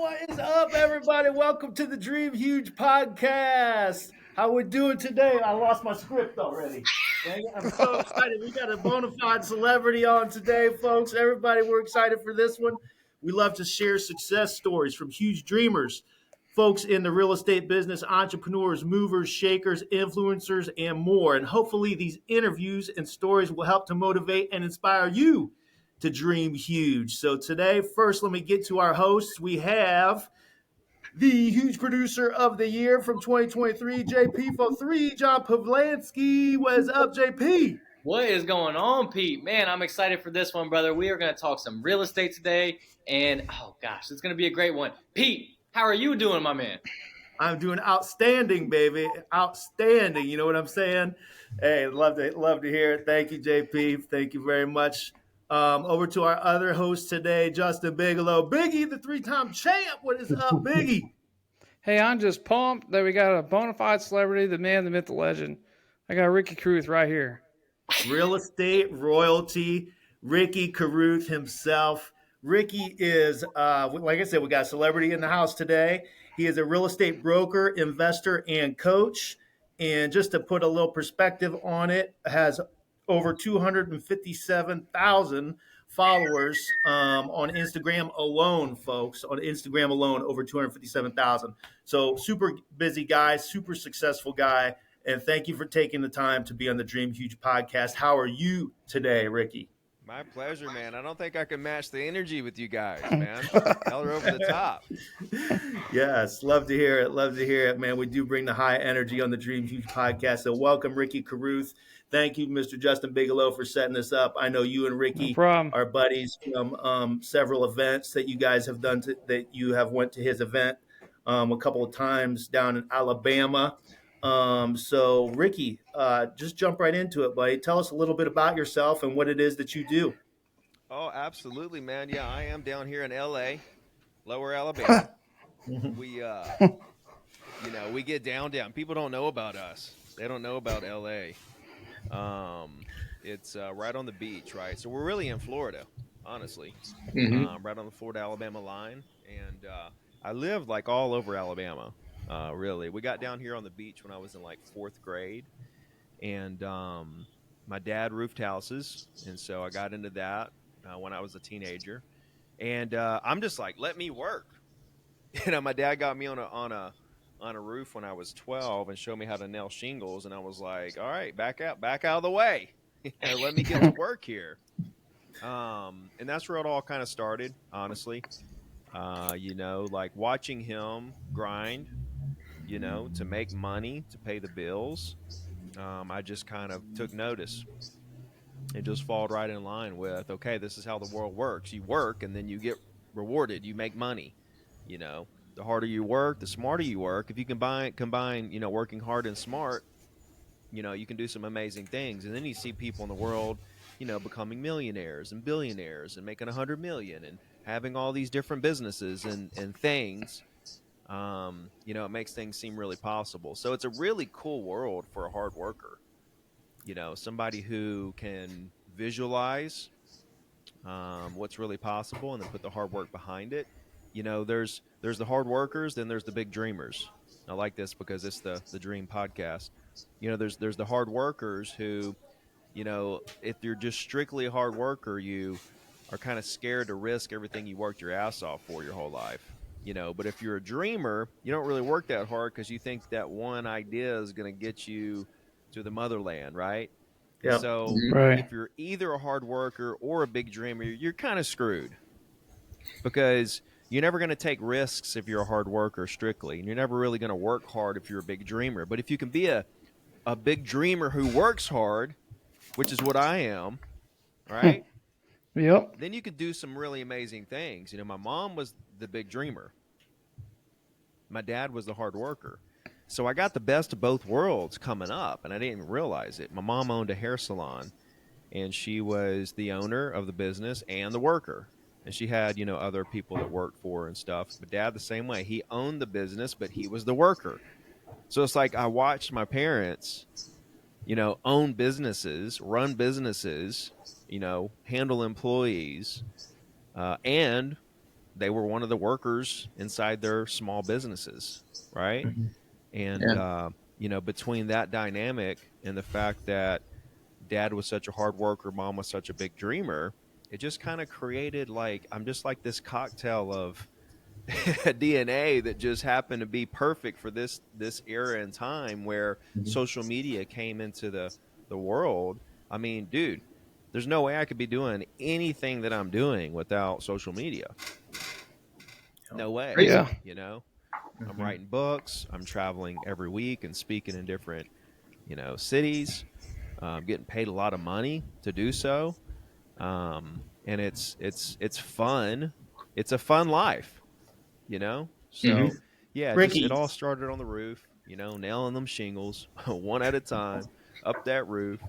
What is up, everybody? Welcome to the Dream Huge podcast. How we doing today? I lost my script already. Dang it, I'm so excited. We got a bona fide celebrity on today, folks. Everybody, we're excited for this one. We love to share success stories from huge dreamers, folks in the real estate business, entrepreneurs, movers, shakers, influencers, and more. And hopefully, these interviews and stories will help to motivate and inspire you to dream huge. So today, first, let me get to our hosts. We have the huge producer of the year from 2023, JP for 3, John Pavlansky. What is up, JP? What is going on, Pete? Man, I'm excited for this one, brother. We are going to talk some real estate today, and oh gosh, it's going to be a great one. Pete, how are you doing, my man? I'm doing outstanding, baby. Outstanding. You know what I'm saying? Hey, love to hear it. Thank you, JP. Thank you very much. Over to our other host today, Justin Bigelow. Biggie, the 3-time champ. What is up, Biggie? Hey, I'm just pumped that we got a bona fide celebrity, the man, the myth, the legend. I got Ricky Carruth right here. Real estate royalty, Ricky Carruth himself. Ricky is, like I said, we got a celebrity in the house today. He is a real estate broker, investor, and coach. And just to put a little perspective on it, has over 257,000 followers on Instagram alone, folks. On Instagram alone, over 257,000. So super busy guy, super successful guy. And thank you for taking the time to be on the Dream Huge podcast. How are you today, Ricky? My pleasure, man. I don't think I can match the energy with you guys, man. Y'all are over the top. Yes, love to hear it. Love to hear it, man. We do bring the high energy on the Dream Huge podcast. So welcome, Ricky Carruth. Thank you, Mr. Justin Bigelow, for setting this up. I know you and Ricky are buddies from several events that you guys have done, that you have went to his event a couple of times down in Alabama. So Ricky, just jump right into it, buddy. Tell us a little bit about yourself and what it is that you do. Oh, absolutely, man. Yeah, I am down here in LA, Lower Alabama. We, we get down. People don't know about us. They don't know about LA. It's right on the beach, right? So we're really in Florida, honestly, right on the Florida-Alabama line. And I lived like all over Alabama. Really, we got down here on the beach when I was in like 4th grade, and my dad roofed houses, and so I got into that when I was a teenager. And I'm just like, let me work. My dad got me on a roof when I was 12 and showed me how to nail shingles, and I was like, all right, back out of the way. Let me get to work here. And that's where it all kind of started, honestly. Like watching him grind, to make money, to pay the bills. I just kind of took notice. It just followed right in line with, okay, this is how the world works. You work and then you get rewarded. You make money. The harder you work, the smarter you work. If you combine, working hard and smart, you can do some amazing things. And then you see people in the world, becoming millionaires and billionaires and making 100 million and having all these different businesses and things. It makes things seem really possible. So it's a really cool world for a hard worker. Somebody who can visualize what's really possible and then put the hard work behind it. There's the hard workers, then there's the big dreamers. I like this because it's the Dream podcast. There's the hard workers who, if you're just strictly a hard worker, you are kind of scared to risk everything you worked your ass off for your whole life. But if you're a dreamer, you don't really work that hard because you think that one idea is going to get you to the motherland, right? Yep. So Right. if you're either a hard worker or a big dreamer, you're kind of screwed because you're never going to take risks if you're a hard worker strictly, and you're never really going to work hard if you're a big dreamer. But if you can be a big dreamer who works hard, which is what I am, right? Yep. Then you could do some really amazing things. My mom was the big dreamer. My dad was the hard worker. So I got the best of both worlds coming up, and I didn't even realize it. My mom owned a hair salon, and she was the owner of the business and the worker. And she had, other people that worked for her and stuff. But Dad, the same way. He owned the business, but he was the worker. So it's like I watched my parents, own businesses, run businesses, handle employees, and they were one of the workers inside their small businesses, right? And between that dynamic and the fact that dad was such a hard worker, mom was such a big dreamer, it just kind of created like I'm just like this cocktail of DNA that just happened to be perfect for this era and time where social media came into the world. I mean, dude, there's no way I could be doing anything that I'm doing without social media. No way. Yeah. I'm writing books. I'm traveling every week and speaking in different, cities. Getting paid a lot of money to do so, and it's fun. It's a fun life, So yeah, Ricky. it all started on the roof. Nailing them shingles one at a time up that roof.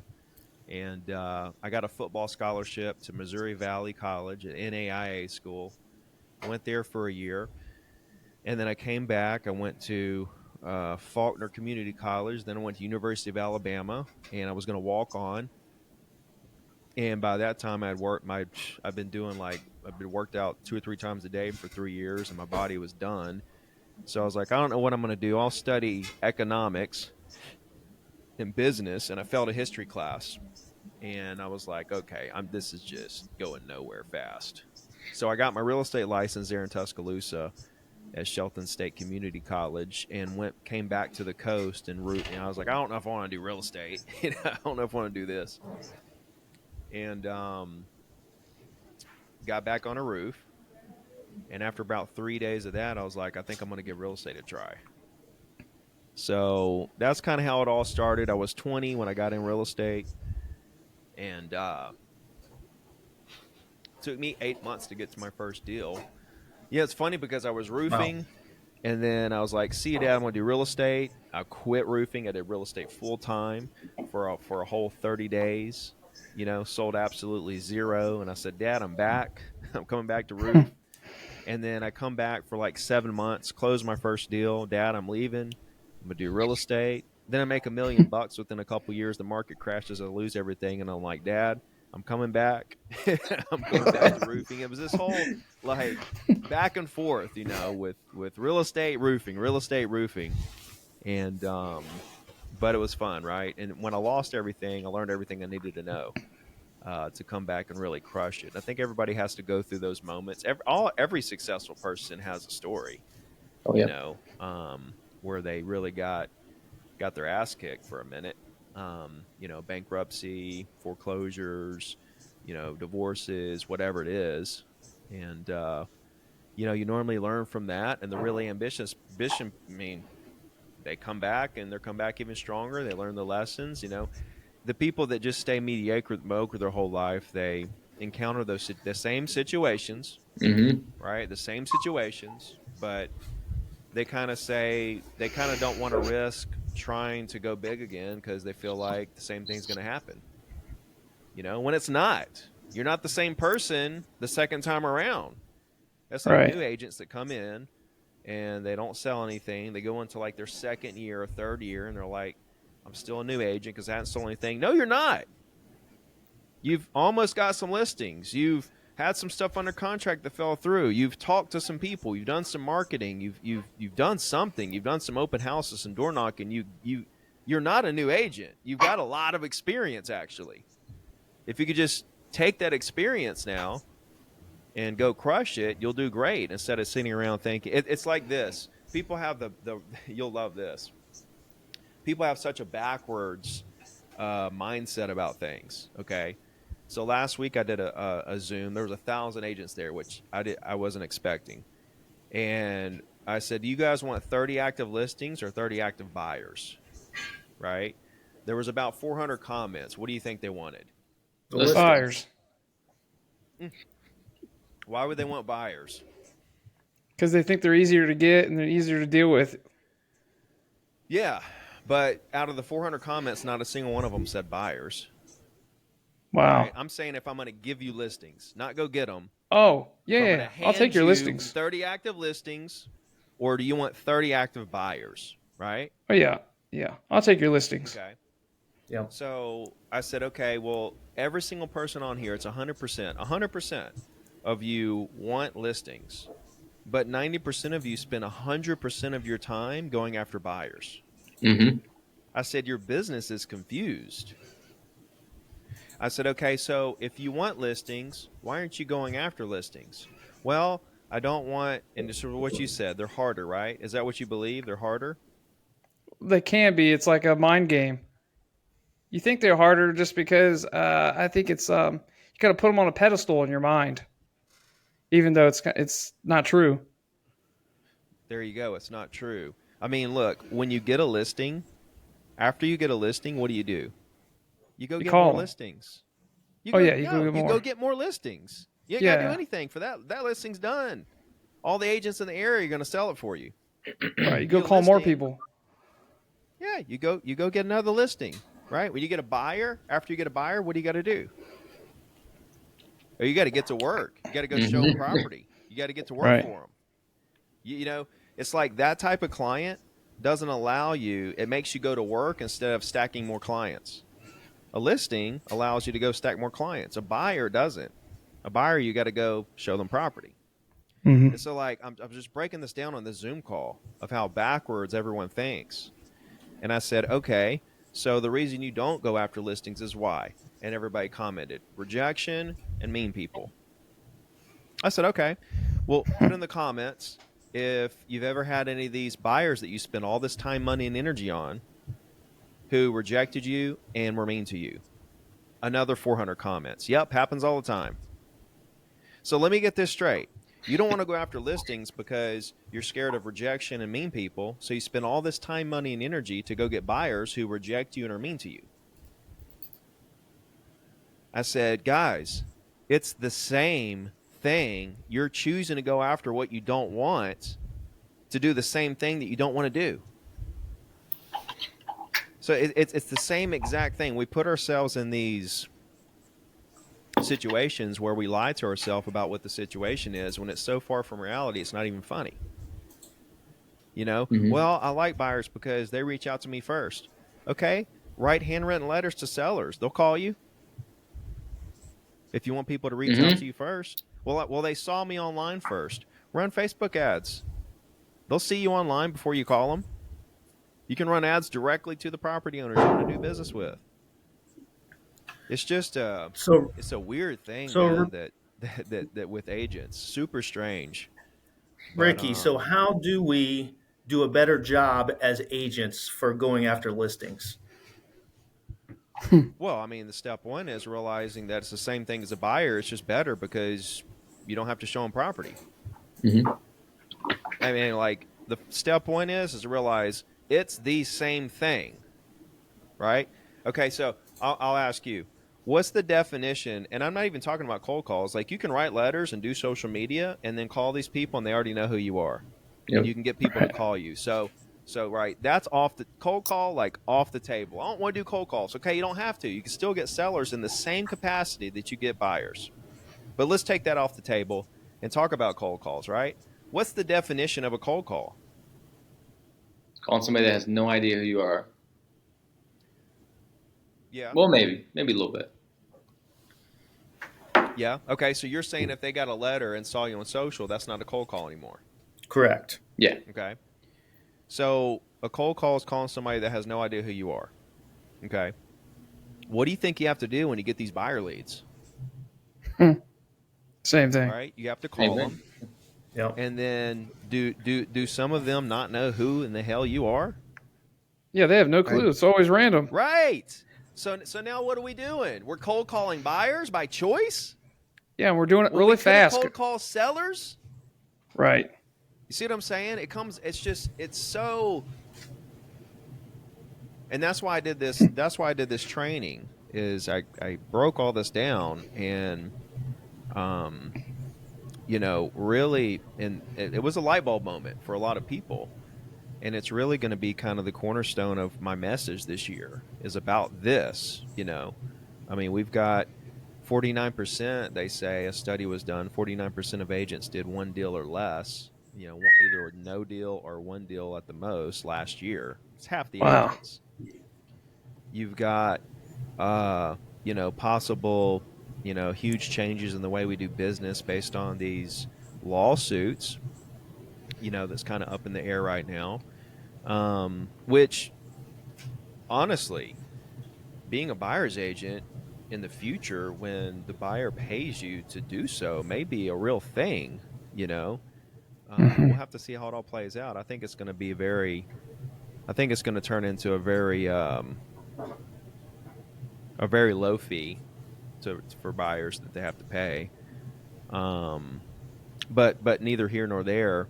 And I got a football scholarship to Missouri Valley College, an NAIA school. I went there for a year. And then I came back. I went to Faulkner Community College. Then I went to University of Alabama, and I was going to walk on. And by that time, I've been worked out 2 or 3 times a day for 3 years, and my body was done. So I was like, I don't know what I'm going to do. I'll study economics and business, and I failed a history class. And I was like, okay, this is just going nowhere fast. So I got my real estate license there in Tuscaloosa at Shelton State Community College, and came back to the coast and I was like, I don't know if I want to do real estate. I don't know if I want to do this. And got back on a roof. And after about 3 days of that, I was like, I think I'm going to give real estate a try. So that's kind of how it all started. I was 20 when I got in real estate. And took me 8 months to get to my first deal. Yeah, it's funny because I was roofing, and then I was like, see you, Dad, I'm going to do real estate. I quit roofing. I did real estate full-time for a whole 30 days, sold absolutely zero. And I said, Dad, I'm back. I'm coming back to roof. And then I come back for like 7 months, close my first deal. Dad, I'm leaving. I'm going to do real estate. Then I make $1 million within a couple years. The market crashes. I lose everything. And I'm like, Dad, I'm coming back. I'm going back to roofing. It was this whole like back and forth, with real estate roofing. And but it was fun, right? And when I lost everything, I learned everything I needed to know to come back and really crush it. I think everybody has to go through those moments. Every successful person has a story, where they really got their ass kicked for a minute. Bankruptcy, foreclosures, divorces, whatever it is. And, you normally learn from that. And the really ambitious, they come back and they're come back even stronger. They learn the lessons, The people that just stay mediocre their whole life, they encounter the same situations, right? The same situations, but they kind of don't want to risk trying to go big again because they feel like the same thing's going to happen. When it's not. You're not the same person the second time around. That's like new agents that come in and they don't sell anything. They go into like their second year or third year and they're like, I'm still a new agent because I haven't sold anything. No, you're not. You've almost got some listings. You've had some stuff under contract that fell through. You've talked to some people. You've done some marketing. You've done something. You've done some open houses and door knocking. You're not a new agent. You've got a lot of experience, actually. If you could just take that experience now and go crush it, you'll do great instead of sitting around thinking. It's like this. People have you'll love this. People have such a backwards mindset about things, okay? So last week I did a Zoom. There was 1,000 agents there, which I wasn't expecting. And I said, do you guys want 30 active listings or 30 active buyers? Right? There was about 400 comments. What do you think they wanted? The buyers. Why would they want buyers? Because they think they're easier to get and they're easier to deal with. Yeah, but out of the 400 comments, not a single one of them said buyers. Wow. Right? I'm saying if I'm going to give you listings, not go get them. Oh, yeah. I'll take your listings. 30 active listings, or do you want 30 active buyers, right? Oh, yeah. Yeah. I'll take your listings. Okay. Yeah. So I said, okay, well, every single person on here, it's 100%. 100% of you want listings. but 90% of you spend 100% of your time going after buyers. Mm-hmm. I said, your business is confused. I said, okay, so if you want listings, why aren't you going after listings? Well, I don't want, and this is what you said, they're harder, right? Is that what you believe? They're harder? They can be. It's like a mind game. You think they're harder just because I think it's you got to put them on a pedestal in your mind, even though it's not true. There you go. It's not true. I mean, look, when you get a listing, after you get a listing, what do? You go You get call more 'em. listings. You Oh go, yeah, you go no, get you more. go get more listings. You ain't got to do Yeah, anything for that. That listing's done. All the agents in the area are going to sell it for you. right. You You go get a call more listing. people. Yeah, you go get another listing, right? When you get a buyer, after you get a buyer, what do you got to do? Or you got to get to work. You got to go show them property. You got to get to work Right. for them. You know, it's like that type of client doesn't allow you. It makes you go to work instead of stacking more clients. A listing allows you to go stack more clients. A buyer doesn't. A buyer, you got to go show them property. Mm-hmm. And so, like, I'm just breaking this down on the Zoom call of how backwards everyone thinks. And I said, okay, so the reason you don't go after listings is why? And everybody commented, rejection and mean people. I said, okay, well, put in the comments if you've ever had any of these buyers that you spent all this time, money, and energy on who rejected you and were mean to you. Another 400 comments. Yep, happens all the time. So let me get this straight. You don't want to go after listings because you're scared of rejection and mean people, so you spend all this time, money, and energy to go get buyers who reject you and are mean to you. I said, guys, it's the same thing. You're choosing to go after what you don't want to do the same thing that you don't want to do. So it's the same exact thing. We put ourselves in these situations where we lie to ourselves about what the situation is when it's so far from reality, it's not even funny. You know, well, I like buyers because they reach out to me first. Okay, write handwritten letters to sellers. They'll call you. If you want people to reach out to you first. Well, they saw me online first. Run Facebook ads. They'll see you online before you call them. You can run ads directly to the property owners you want to do business with. It's just it's a weird thing, man, that with agents, super strange. Ricky, so how do we do a better job as agents for going after listings? Well, I mean, the step one is realizing that it's the same thing as a buyer. It's just better because you don't have to show them property. I mean, like, the step one is to realize it's the same thing, right? Okay, so I'll ask you, what's the definition? And I'm not even talking about cold calls. Like, you can write letters and do social media and then call these people and they already know who you are. Yep. And you can get people to call you. So right, that's off the cold call, like off the table. I don't want to do cold calls. Okay, you don't have to. You can still get sellers in the same capacity that you get buyers. But let's take that off the table and talk about cold calls, right? What's the definition of a cold call? Calling somebody that has no idea who you are. Yeah. Well, maybe a little bit. Yeah. Okay, so you're saying if they got a letter and saw you on social, that's not a cold call anymore. Correct. Yeah. Okay. So a cold call is calling somebody that has no idea who you are. Okay. What do you think you have to do when you get these buyer leads? Same thing. All right. You have to call them. Yep. And then do some of them not know who in the hell you are? Yeah, they have no clue. It's always random. Right. So now what are we doing? We're cold calling buyers by choice? Yeah, and we're doing it When really we fast. cold call sellers? Right. You see what I'm saying? It's so. And that's why I did this. That's why I did this training. Is I broke all this down and, really, and it was a light bulb moment for a lot of people, and it's really going to be kind of the cornerstone of my message this year is about this. I mean, we've got 49%. They say a study was done. 49% of agents did one deal or less. Either no deal or one deal at the most last year. It's half the agents. You've got, possible, huge changes in the way we do business based on these lawsuits. that's kind of up in the air right now. Which, honestly, being a buyer's agent in the future, when the buyer pays you to do so, may be a real thing. We'll have to see how it all plays out. I think it's going to be I think it's going to turn into a very low fee for buyers that they have to pay. But neither here nor there.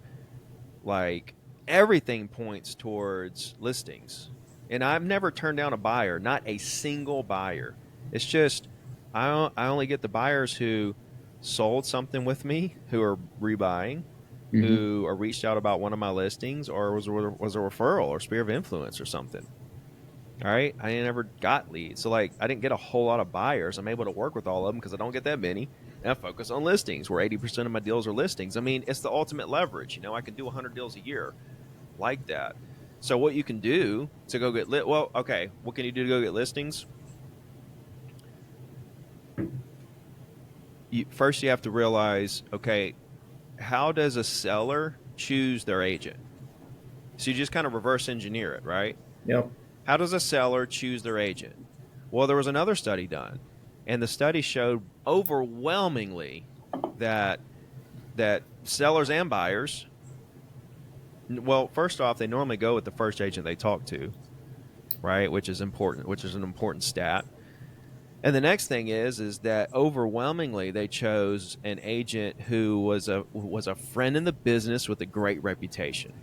Like, everything points towards listings, and I've never turned down a buyer, not a single buyer. It's just I only get the buyers who sold something with me, who are rebuying, who are reached out about one of my listings, or was a referral or sphere of influence or something. All right, I never got leads, so like I didn't get a whole lot of buyers. I'm able to work with all of them because I don't get that many, and I focus on listings, where 80% of my deals are listings. I mean, it's the ultimate leverage. I can do 100 deals a year like that. So what you can do to go get what can you do to go get listings? First, you have to realize, okay, how does a seller choose their agent? So you just kind of reverse engineer it, right? Yep. How does a seller choose their agent? Well, there was another study done, and the study showed overwhelmingly that sellers and buyers, well, first off, they normally go with the first agent they talk to, right? Which is important, which is an important stat. And the next thing is that overwhelmingly they chose an agent who was a friend in the business with a great reputation.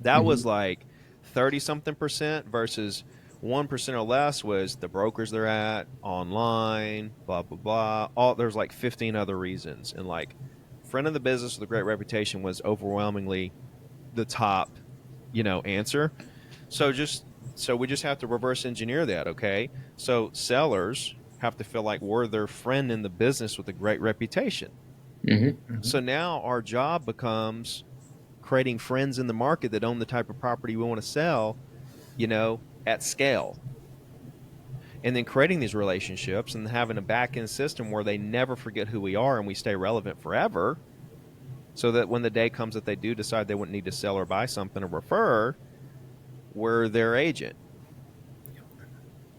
That was like 30-something% versus 1% or less was the brokers they're at, online, blah, blah, blah. There's like 15 other reasons. And like friend of the business with a great reputation was overwhelmingly the top, answer. So we just have to reverse engineer that, okay? So sellers have to feel like we're their friend in the business with a great reputation. So now our job becomes creating friends in the market that own the type of property we want to sell, at scale. And then creating these relationships and having a back-end system where they never forget who we are and we stay relevant forever, so that when the day comes that they do decide they wouldn't need to sell or buy something or refer, we're their agent.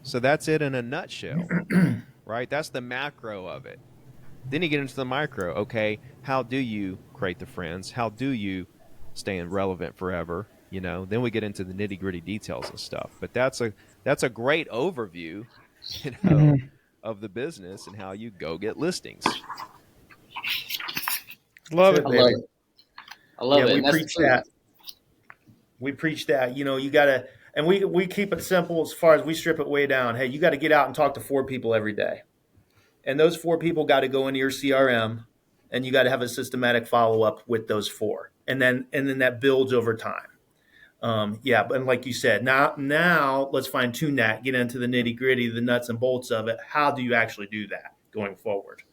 So that's it in a nutshell, right? That's the macro of it. Then you get into the micro. Okay, how do you create the friends? How do you stay relevant forever? Then we get into the nitty-gritty details and stuff. But that's a great overview, of the business and how you go get listings. Love it. I love it. We preach that. We preach that. You got to, and we keep it simple as far as we strip it way down. Hey, you got to get out and talk to 4 people every day. And those 4 people got to go into your CRM, and you got to have a systematic follow-up with those 4. And then that builds over time. But like you said, now let's fine tune that, get into the nitty gritty, the nuts and bolts of it. How do you actually do that going forward?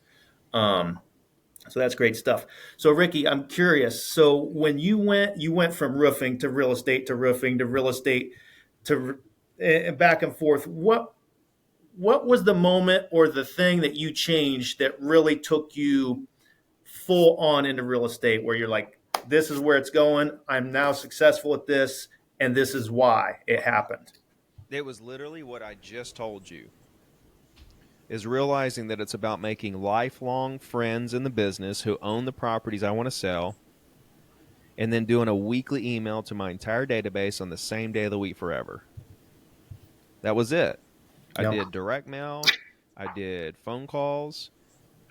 So that's great stuff. So Ricky, I'm curious. So when you went from roofing to real estate to roofing to real estate to and back and forth. What was the moment or the thing that you changed that really took you full on into real estate, where you're like, this is where it's going. I'm now successful at this, and this is why it happened? It was literally what I just told you, is realizing that it's about making lifelong friends in the business who own the properties I want to sell, and then doing a weekly email to my entire database on the same day of the week forever. That was it. I did direct mail, I did phone calls,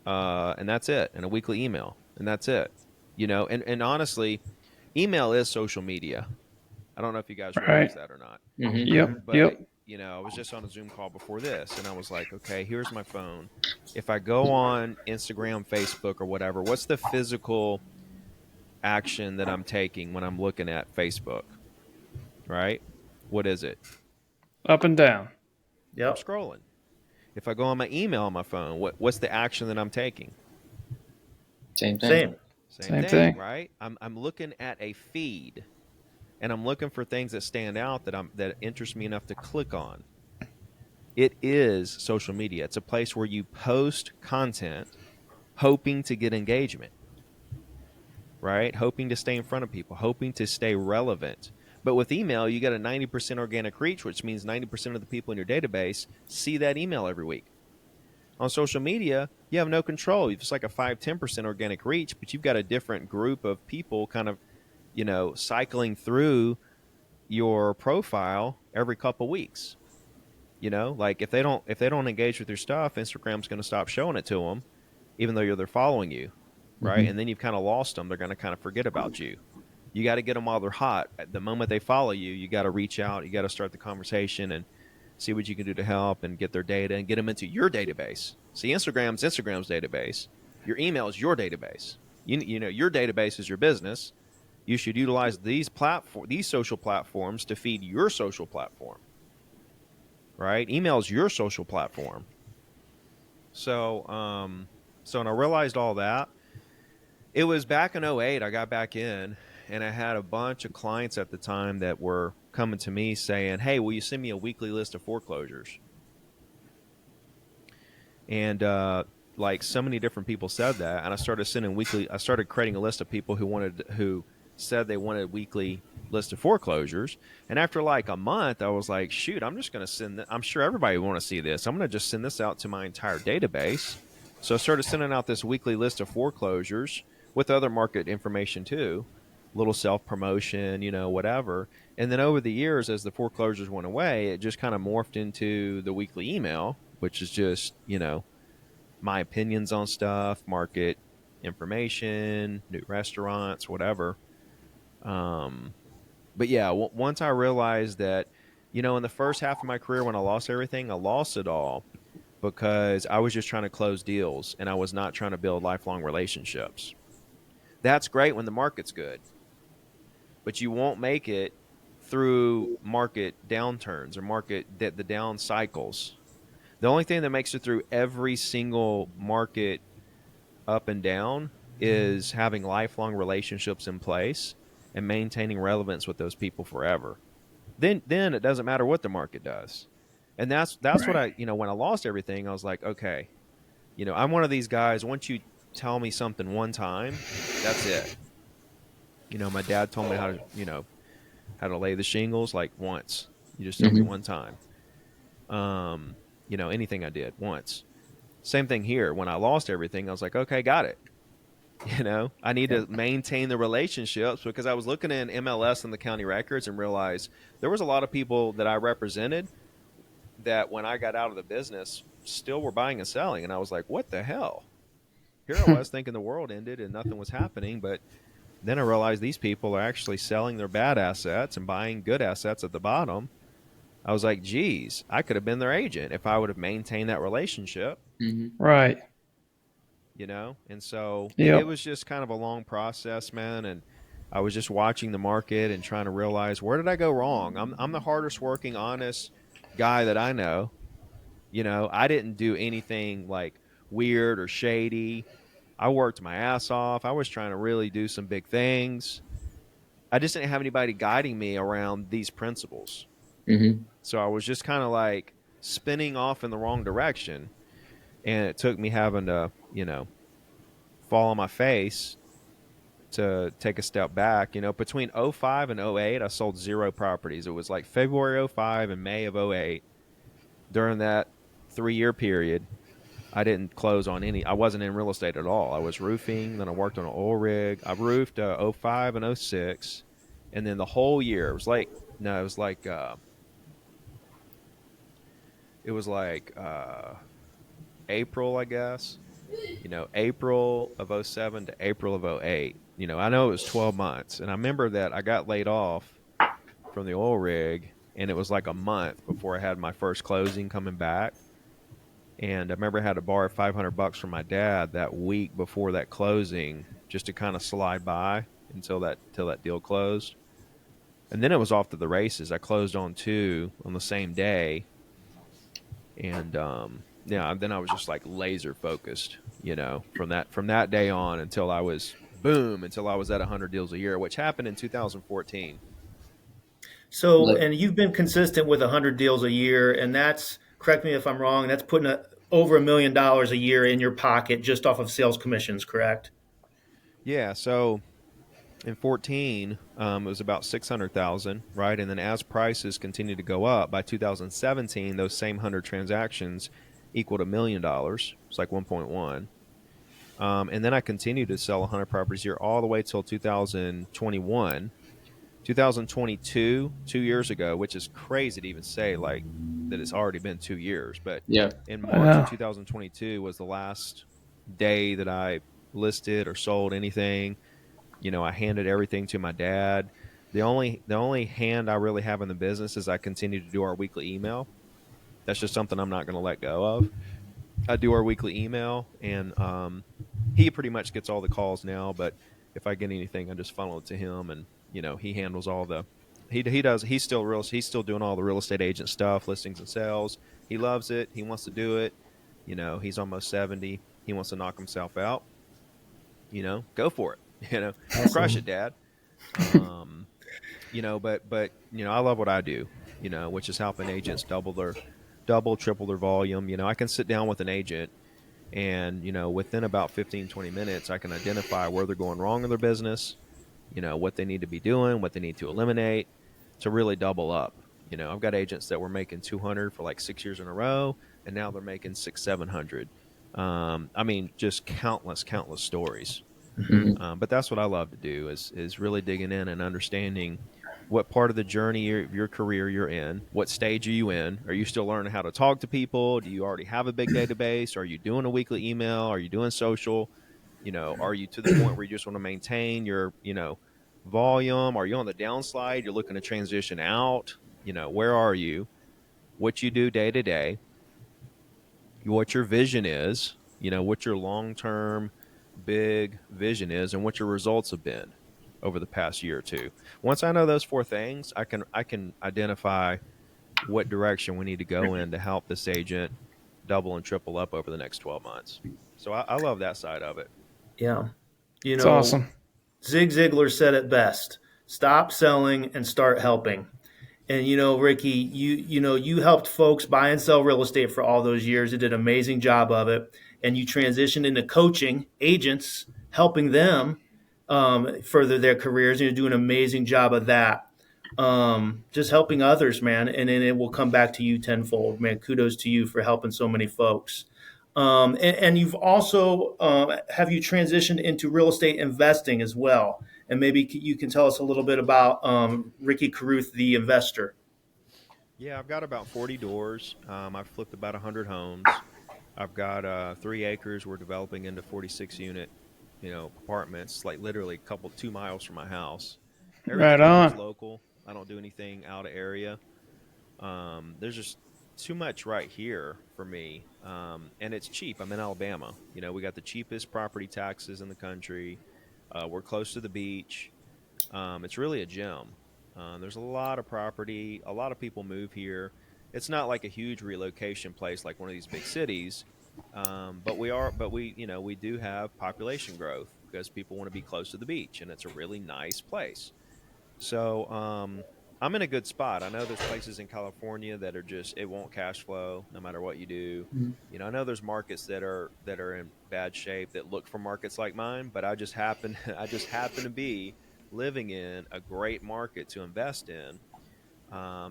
and that's it, and a weekly email, and that's it. And honestly, email is social media. I don't know if you guys realize that or not. But, I was just on a Zoom call before this, and I was like, okay, here's my phone. If I go on Instagram, Facebook, or whatever, what's the physical action that I'm taking when I'm looking at Facebook? Right? What is it? Up and down. Yep. I'm scrolling. If I go on my email on my phone, what's the action that I'm taking? Same thing. Same thing, right? I'm looking at a feed, and I'm looking for things that stand out that interest me enough to click on. It is social media. It's a place where you post content hoping to get engagement. right? Hoping to stay in front of people, hoping to stay relevant. But with email, you get a 90% organic reach, which means 90% of the people in your database see that email every week. On social media, you have no control. It's like a 5-10% organic reach, but you've got a different group of people kind of, cycling through your profile every couple weeks. Like if they don't engage with your stuff, Instagram's going to stop showing it to them, even though they're following you, right? Mm-hmm. And then you've kind of lost them. They're going to kind of forget about you. You got to get them while they're hot. At the moment they follow you, you got to reach out. You got to start the conversation and see what you can do to help and get their data and get them into your database. See, Instagram's database. Your email is your database. Your database is your business. You should utilize these social platforms to feed your social platform. Right? Email is your social platform. So when I realized all that, it was back in 2008, I got back in, and I had a bunch of clients at the time that were coming to me saying, hey, will you send me a weekly list of foreclosures? And like so many different people said that, and I started creating a list of people who said they wanted weekly list of foreclosures. And after like a month, I was like, shoot, I'm just going to send I'm sure everybody want to see this. I'm going to just send this out to my entire database. So I started sending out this weekly list of foreclosures with other market information too, little self-promotion, whatever. And then over the years, as the foreclosures went away, it just kind of morphed into the weekly email, which is just, my opinions on stuff, market information, new restaurants, whatever. But yeah, once I realized that, in the first half of my career when I lost everything, I lost it all because I was just trying to close deals and I was not trying to build lifelong relationships. That's great when the market's good, but you won't make it through market downturns or the down cycles. The only thing that makes it through every single market up and down is having lifelong relationships in place and maintaining relevance with those people forever. Then it doesn't matter what the market does. And that's right. What I, when I lost everything, I was like, okay, I'm one of these guys. Once you tell me something one time, that's it. My dad told me how to lay the shingles like once. You just tell me one time. Anything I did once. Same thing here. When I lost everything, I was like, okay, got it. I need to maintain the relationships because I was looking in MLS and the county records and realized there was a lot of people that I represented that when I got out of the business still were buying and selling. And I was like, what the hell? Here I was thinking the world ended and nothing was happening. But then I realized these people are actually selling their bad assets and buying good assets at the bottom. I was like, geez, I could have been their agent if I would have maintained that relationship. Mm-hmm. Right. And so Yep. it was just kind of a long process, man. And I was just watching the market and trying to realize, where did I go wrong? I'm the hardest working, honest guy that I know. I didn't do anything like weird or shady. I worked my ass off. I was trying to really do some big things. I just didn't have anybody guiding me around these principles. Mm-hmm. So I was just kind of like spinning off in the wrong direction. And it took me having to, fall on my face to take a step back. Between 2005 and 2008, I sold 0 properties. It was like February 2005 and May of 2008. During that 3-year period, I didn't close on any. I wasn't in real estate at all. I was roofing. Then I worked on an oil rig. I roofed 2005 and 2006. And then the whole year, it was like April, I guess. April of 2007 to April of 2008. I know it was 12 months. And I remember that I got laid off from the oil rig, and it was like a month before I had my first closing coming back. And I remember I had to borrow $500 from my dad that week before that closing just to kind of slide by until that deal closed. And then it was off to the races. I closed on 2 on the same day. And then I was just like laser focused, from that day on until I was at 100 deals a year, which happened in 2014. So, and you've been consistent with 100 deals a year, and that's, correct me if I'm wrong, that's putting over $1 million a year in your pocket just off of sales commissions, correct? Yeah. So In 14, it was about 600,000, right? And then as prices continue to go up, by 2017, those same 100 transactions equaled $1 million. It's like 1.1. And then I continued to sell 100 properties here all the way till 2021. 2022, 2 years ago, which is crazy to even say like that it's already been 2 years. But Yeah. in March of Yeah. 2022 was the last day that I listed or sold anything. I handed everything to my dad. The only hand I really have in the business is I continue to do our weekly email. That's just something I'm not going to let go of. I do our weekly email, and he pretty much gets all the calls now. But if I get anything, I just funnel it to him, and he handles all the. He does. He's still real. He's still doing all the real estate agent stuff, listings and sales. He loves it. He wants to do it. He's almost 70. He wants to knock himself out. Go for it. Crush it, Dad. Um, but I love what I do. Which is helping agents triple their volume. I can sit down with an agent and, within about 15, 20 minutes, I can identify where they're going wrong in their business, what they need to be doing, what they need to eliminate to really double up. I've got agents that were making 200 for like 6 years in a row, and now they're making 600, 700. I mean, just countless stories. But that's what I love to do is really digging in and understanding what part of the journey of your career you're in. What stage are you in? Are you still learning how to talk to people? Do you already have a big database? Are you doing a weekly email? Are you doing social? Are you to the point where you just want to maintain your, volume? Are you on the downslide? You're looking to transition out? Where are you? What you do day to day? What your vision is? What your long-term big vision is and what your results have been over the past year or two. Once I know those four things, I can identify what direction we need to go in to help this agent double and triple up over the next 12 months. So I love that side of it. Yeah. You It's know, awesome. Zig Ziglar said it best: stop selling and start helping. And Ricky, you helped folks buy and sell real estate for all those years. You did an amazing job of it, and you transitioned into coaching agents, helping them further their careers. And you do an amazing job of that. Just helping others, man, and then it will come back to you tenfold, man. Kudos to you for helping so many folks. And you've also have you transitioned into real estate investing as well? And maybe you can tell us a little bit about Ricky Carruth, the investor. Yeah, I've got about 40 doors. I've flipped about 100 homes. I've got 3 acres. We're developing into 46 unit, apartments, like literally a couple 2 miles from my house. Right Everything I do is on. local. I don't do anything out of area. There's just too much right here for me, and it's cheap. I'm in Alabama. We got the cheapest property taxes in the country. We're close to the beach. It's really a gem. There's a lot of property. A lot of people move here. It's not like a huge relocation place like one of these big cities, but we do have population growth because people want to be close to the beach, and it's a really nice place. So I'm in a good spot. I know there's places in California that are just it won't cash flow no matter what you do. I know there's markets that are in bad shape that look for markets like mine, but I just happen to be living in a great market to invest in.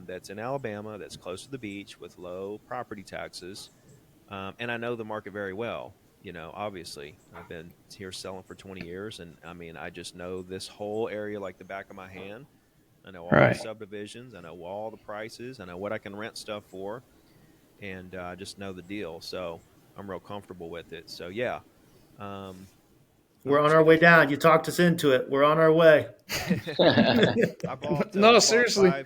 That's in Alabama, that's close to the beach with low property taxes, and I know the market very well. Obviously, I've been here selling for 20 years, and I mean, I just know this whole area like the back of my hand. I know all the Right. subdivisions. I know all the prices. I know what I can rent stuff for, and I just know the deal. So I'm real comfortable with it. So yeah, um, I'm We're on our way excited for down. You talked us into it. We're on our way. it. I bought No, seriously.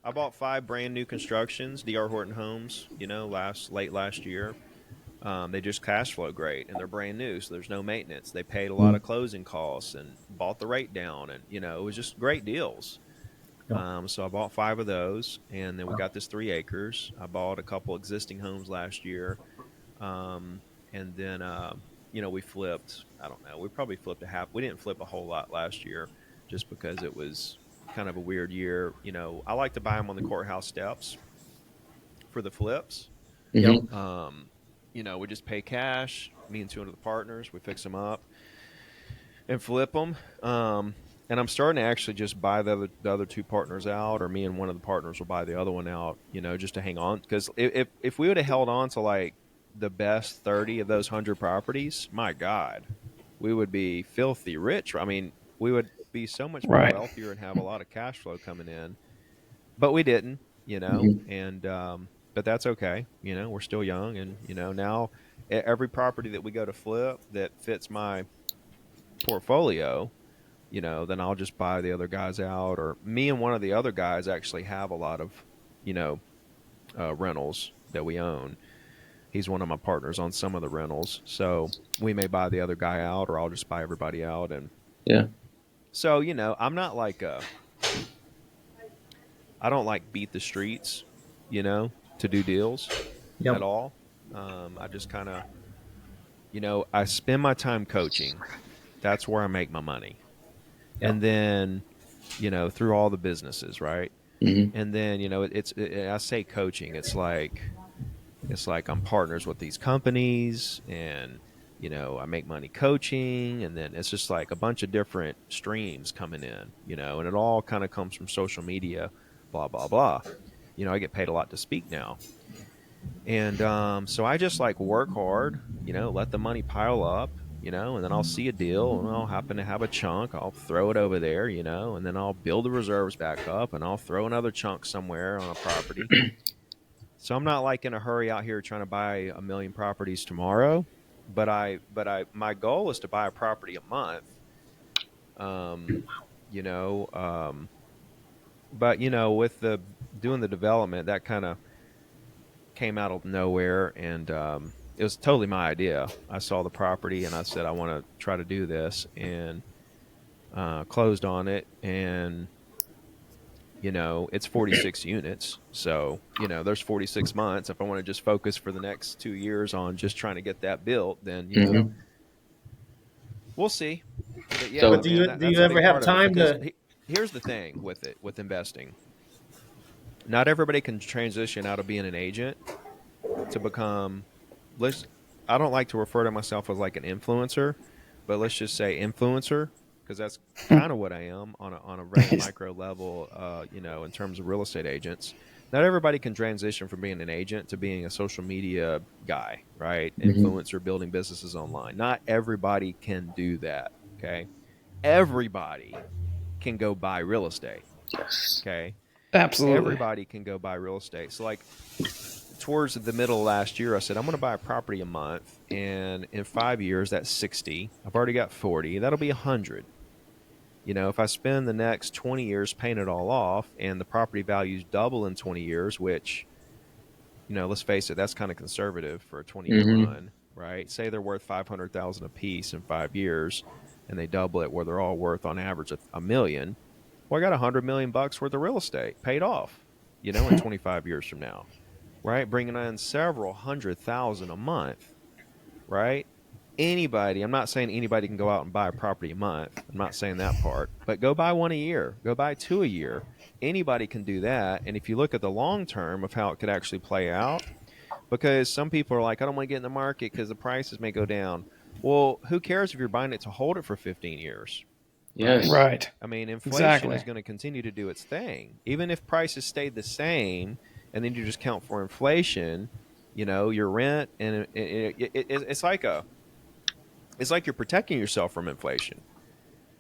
I bought five brand new constructions, D.R. Horton homes. Late last year. They just cash flow great, and they're brand new, so there's no maintenance. They paid a lot of closing costs and bought the rate down, and it was just great deals. Yeah. So I bought five of those, and then we got this 3 acres. I bought a couple existing homes last year, and then we flipped. I don't know. We probably flipped a half. We didn't flip a whole lot last year, just because it was kind of a weird year. I like to buy them on the courthouse steps for the flips. Mhm. We just pay cash. Me and two of the partners, we fix them up. and flip them. And I'm starting to actually just buy the other two partners out, or me and one of the partners will buy the other one out, just to hang on. Because if we would have held on to like the best 30 of those 100 properties, my God, we would be filthy rich. I mean, we would be so much more Right. wealthier and have a lot of cash flow coming in. But we didn't, and but that's okay. We're still young, and now every property that we go to flip that fits my portfolio, then I'll just buy the other guys out, or me and one of the other guys actually have a lot of, rentals that we own. He's one of my partners on some of the rentals, so we may buy the other guy out, or I'll just buy everybody out, and so I'm not like I don't like beat the streets, to do deals at all. I just kind of, I spend my time coaching. That's where I make my money. And then, through all the businesses, right? And then, I say coaching, it's like I'm partners with these companies, and, I make money coaching, and then it's just like a bunch of different streams coming in, and it all kind of comes from social media, blah, blah, blah. I get paid a lot to speak now. And so I just like work hard, let the money pile up, and then I'll see a deal, and I'll happen to have a chunk. I'll throw it over there, and then I'll build the reserves back up, and I'll throw another chunk somewhere on a property. So I'm not like in a hurry out here trying to buy 1 million properties tomorrow, but my goal is to buy a property a month. But with the doing the development, that kind of came out of nowhere, and it was totally my idea. I saw the property and I said, I want to try to do this, and closed on it, and it's 46 units, so there's 46 months. If I want to just focus for the next 2 years on just trying to get that built, then we'll see. But yeah, So, do you ever have time to? Here's the thing with it, with investing. Not everybody can transition out of being an agent to become, I don't like to refer to myself as like an influencer, but let's just say influencer, because that's kind of what I am on a very micro level, in terms of real estate agents. Not everybody can transition from being an agent to being a social media guy, right? Influencer, building businesses online. Not everybody can do that, okay? Everybody can go buy real estate, okay? Absolutely. Everybody can go buy real estate. So like towards the middle of last year, I said, I'm going to buy a property a month, and in 5 years, that's 60. I've already got 40. That'll be 100. If I spend the next 20 years paying it all off, and the property values double in 20 years, which, let's face it, that's kind of conservative for a 20-year run, right? Say they're worth $500,000 a piece in 5 years, and they double it where they're all worth on average $1 million. Well, I got $100 million worth of real estate paid off, in 25 years from now, right? Bringing in several $100,000 a month, right? Anybody, I'm not saying anybody can go out and buy a property a month. I'm not saying that part, but go buy one a year, go buy 2 a year. Anybody can do that. And if you look at the long term of how it could actually play out, because some people are like, I don't want to get in the market because the prices may go down. Well, who cares if you're buying it to hold it for 15 years? Yes. Right. I mean, inflation is going to continue to do its thing. Even if prices stayed the same, and then you just count for inflation, your rent, and it's like you're protecting yourself from inflation,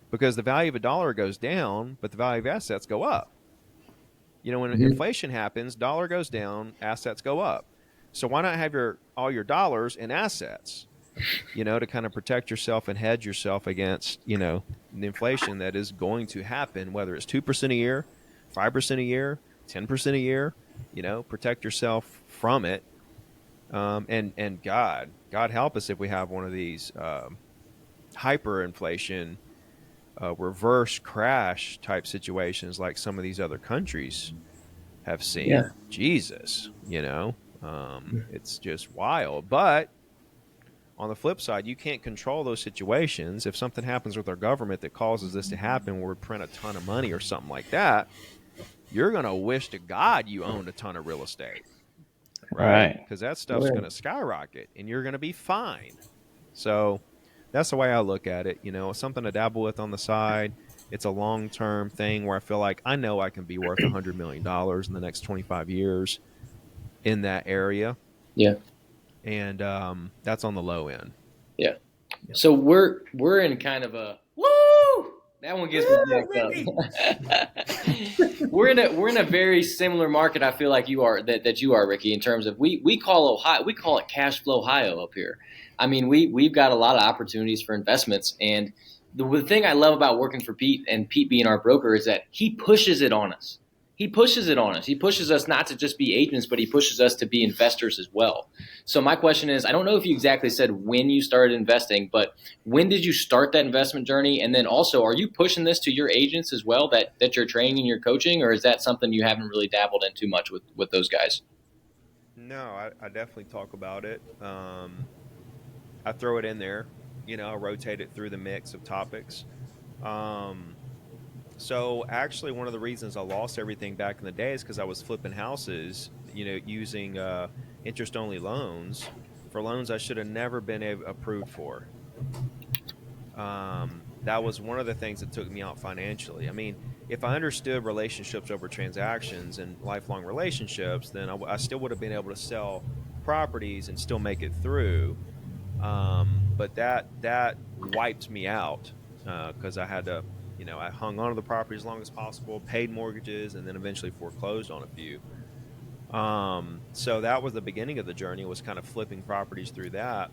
because the value of a dollar goes down, but the value of assets go up. When inflation happens, dollar goes down, assets go up. So why not have all your dollars in assets, to kind of protect yourself and hedge yourself against, the inflation that is going to happen, whether it's 2% a year, 5% a year, 10% a year, protect yourself from it. And God help us if we have one of these hyperinflation, reverse crash type situations like some of these other countries have seen. Yeah. Jesus, it's just wild. But on the flip side, you can't control those situations. If something happens with our government that causes this to happen, where we print a ton of money or something like that, you're going to wish to God you owned a ton of real estate. Right? Because that stuff's going to skyrocket, and you're going to be fine. So that's the way I look at it. It's something to dabble with on the side. It's a long term thing where I feel like I know I can be worth $100 million in the next 25 years in that area, Yeah. and that's on the low end. Yeah. Yep. So we're in kind of a woo. That one gets me Woo, Ricky! jacked up. we're in a very similar market. I feel like you are that you are, Ricky, in terms of we call Ohio, we call it cash flow Ohio up here. I mean, we've got a lot of opportunities for investments, and the thing I love about working for Pete and Pete being our broker is that he pushes it on us. He pushes it on us. He pushes us not to just be agents, but he pushes us to be investors as well. So my question is, I don't know if you exactly said when you started investing, but when did you start that investment journey? And then also, are you pushing this to your agents as well that you're training and you're coaching, or is that something you haven't really dabbled in too much with those guys? No, I definitely talk about it. I throw it in there, I rotate it through the mix of topics. Um, so actually, one of the reasons I lost everything back in the day is because I was flipping houses, using interest only loans for loans I should have never been approved for. That was one of the things that took me out financially. I mean, if I understood relationships over transactions and lifelong relationships, then I still would have been able to sell properties and still make it through. But that wiped me out because I had to, I hung on to the property as long as possible, paid mortgages, and then eventually foreclosed on a few. So that was the beginning of the journey, was kind of flipping properties through that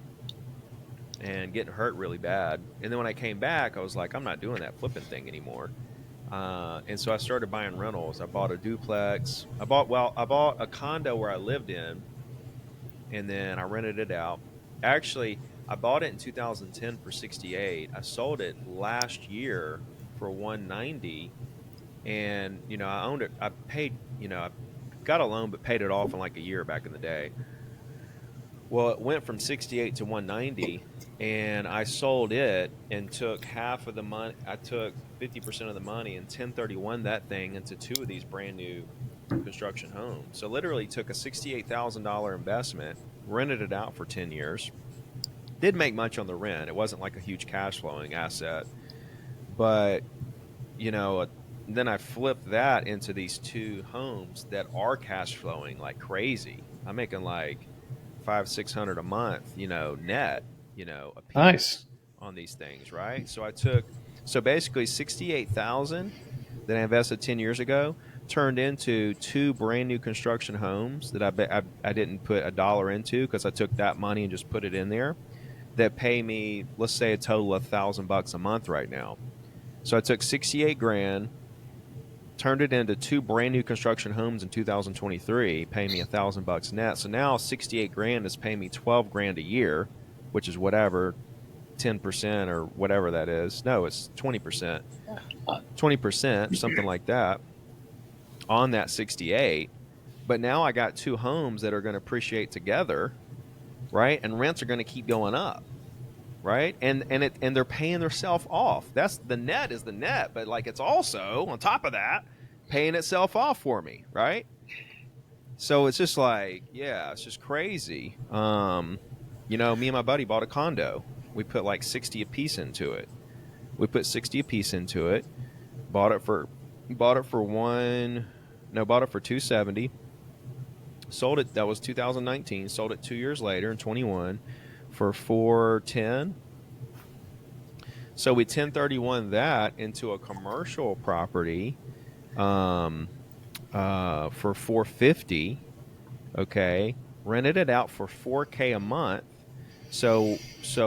and getting hurt really bad. And then when I came back, I was like, I'm not doing that flipping thing anymore. And so I started buying rentals. I bought a duplex. I bought a condo where I lived in, and then I rented it out. Actually, I bought it in 2010 for 68. I sold it last year for 190, and I owned it. I paid, I got a loan but paid it off in like a year back in the day. Well, it went from 68 to 190, and I sold it and took half of the money. I took 50% of the money and 1031 that thing into two of these brand new construction homes. So literally took a $68,000 investment, rented it out for 10 years. Did make much on the rent. It wasn't like a huge cash flowing asset, but then I flipped that into these two homes that are cash flowing like crazy. I'm making like 500-600 a month, net, a piece Nice. on these things, right? So basically 68,000 that I invested 10 years ago turned into two brand new construction homes that I didn't put a dollar into because I took that money and just put it in there, that pay me, let's say, a total of $1,000 a month right now. So I took 68 grand, turned it into two brand new construction homes in 2023, paying me $1,000 net. So now 68 grand is paying me 12 grand a year, which is whatever, 10% or whatever that is. No, it's 20%, 20%, something like that on that 68. But now I got two homes that are going to appreciate together, right? And rents are going to keep going up, right? And they're paying themselves off. That's the net is the net, but like it's also on top of that paying itself off for me, right? So it's just like, yeah, it's just crazy. Me and my buddy bought a condo. We put like 60 a piece into it. Bought it for bought it for 270. Sold it, that was 2019. Sold it 2 years later in 21 for 410. So we 1031 that into a commercial property for 450. Okay, rented it out for $4K a month. So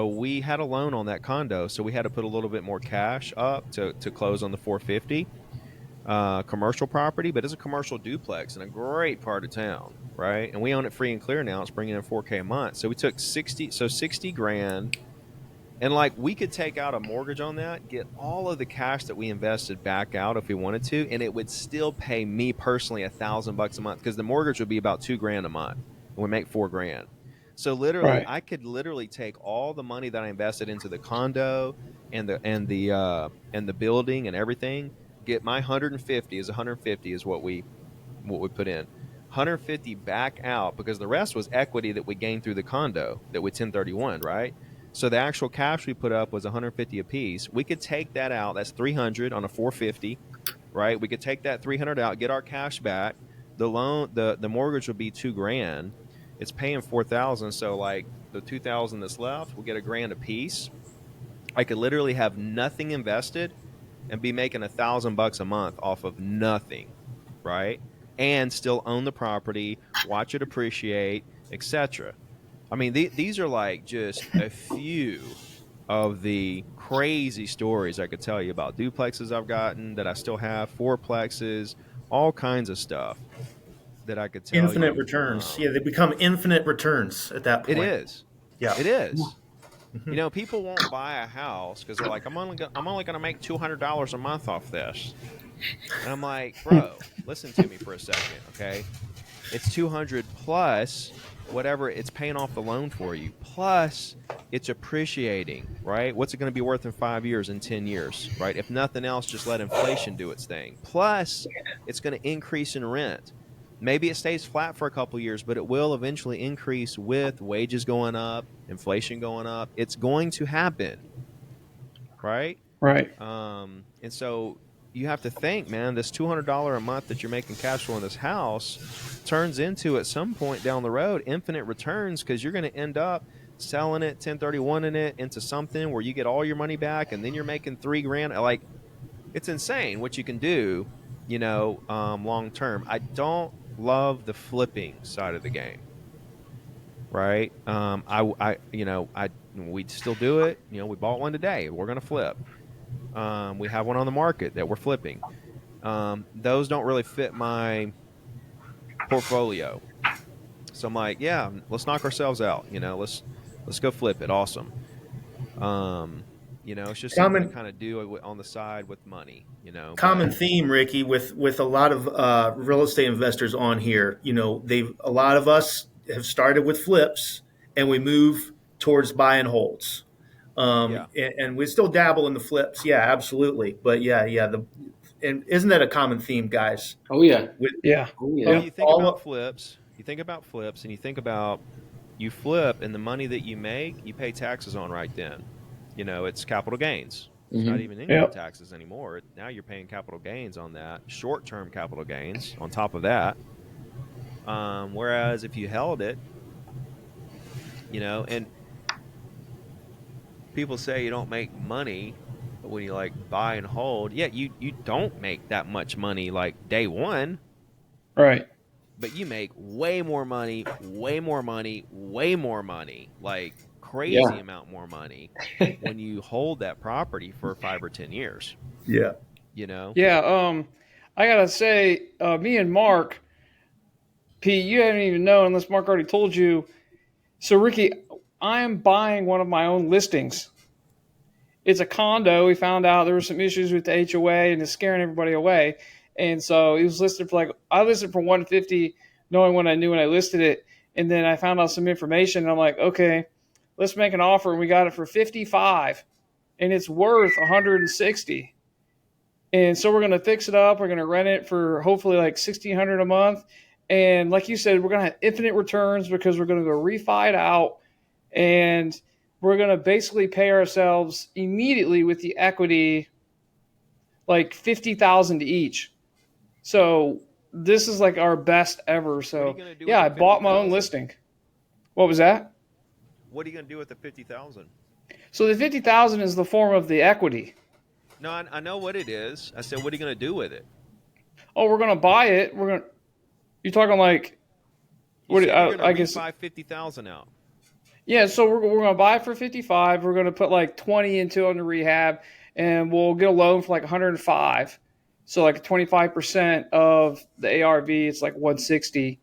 we had a loan on that condo, so we had to put a little bit more cash up to close on the 450. Commercial property, but it's a commercial duplex in a great part of town, right? And we own it free and clear now. It's bringing in $4K a month. So we took 60 grand, and like we could take out a mortgage on that, get all of the cash that we invested back out if we wanted to, and it would still pay me personally $1,000 a month because the mortgage would be about $2,000 a month, and we make $4,000. So literally, Right. I could literally take all the money that I invested into the condo and the building and everything. Get my 150 is what we put in, 150 back out because the rest was equity that we gained through the condo that we 1031, right? So the actual cash we put up was 150 a piece. We could take that out. That's 300 on a 450, right? We could take that 300 out, get our cash back. The loan, the mortgage would be $2,000. It's paying 4,000. So like the 2,000 that's left, we'll get $1,000 a piece. I could literally have nothing invested and be making $1,000 a month off of nothing, right? And still own the property, watch it appreciate, etc. I mean, these are like just a few of the crazy stories I could tell you about duplexes I've gotten that I still have, fourplexes, all kinds of stuff that I could tell you. Infinite returns. Yeah, they become infinite returns at that point. It is. Yeah. It is. You know, people won't buy a house because they're like, I'm only going to make $200 a month off this. And I'm like, bro, listen to me for a second, okay? It's 200 plus whatever it's paying off the loan for you, plus it's appreciating, right? What's it going to be worth in 5 years, in 10 years, right? If nothing else, just let inflation do its thing. Plus, it's going to increase in rent. Maybe it stays flat for a couple years, but it will eventually increase with wages going up, inflation going up. It's going to happen, right? Right. And so you have to think, man, this $200 a month that you're making cash flow in this house turns into, at some point down the road, infinite returns, because you're going to end up selling it, 1031ing it into something where you get all your money back, and then you're making $3,000. Like, it's insane what you can do, you know, long term. I don't love the flipping side of the game, right? We'd still do it. You know, we bought one today. We're going to flip. We have one on the market that we're flipping. Those don't really fit my portfolio. So I'm like, yeah, let's knock ourselves out. You know, let's go flip it. Awesome. You know, it's just something to kind of do on the side with money. You know, common theme, Ricky, with a lot of real estate investors on here. You know, a lot of us have started with flips, and we move towards buy and holds. And we still dabble in the flips. Yeah, absolutely. But yeah. And isn't that a common theme, guys? Oh yeah. Yeah. Oh, yeah. You think about flips, and you think about you flip, and the money that you make, you pay taxes on right then. You know, it's capital gains. It's not even income taxes anymore. Now you're paying capital gains on that, short-term capital gains on top of that. Whereas if you held it, you know, and people say you don't make money when you like buy and hold. Yeah, you don't make that much money like day one. Right. But you make way more money, like crazy amount more money when you hold that property for 5 or 10 years. Yeah. You know? Yeah. I gotta say, me and Mark, Pete, you haven't even known unless Mark already told you. So Ricky, I am buying one of my own listings. It's a condo. We found out there were some issues with the HOA and it's scaring everybody away. And so it was listed for I listed for 150, knowing what I knew when I listed it. And then I found out some information and I'm like, okay, let's make an offer. And we got it for 55 and it's worth 160. And so we're going to fix it up. We're going to rent it for hopefully like $1,600 a month. And like you said, we're going to have infinite returns because we're going to go refi it out. And we're going to basically pay ourselves immediately with the equity, like $50,000 each. So this is like our best ever. So yeah, I bought my own listing. What was that? What are you going to do with the 50,000? So the 50,000 is the form of the equity. No, I know what it is. I said, what are you going to do with it? Oh, we're going to buy it. You're talking like, I guess buy 50,000 out. Yeah, so we're going to buy it for 55. We're going to put like 20 into it on the rehab, and we'll get a loan for like 105. So like 25% of the ARV, it's like 160.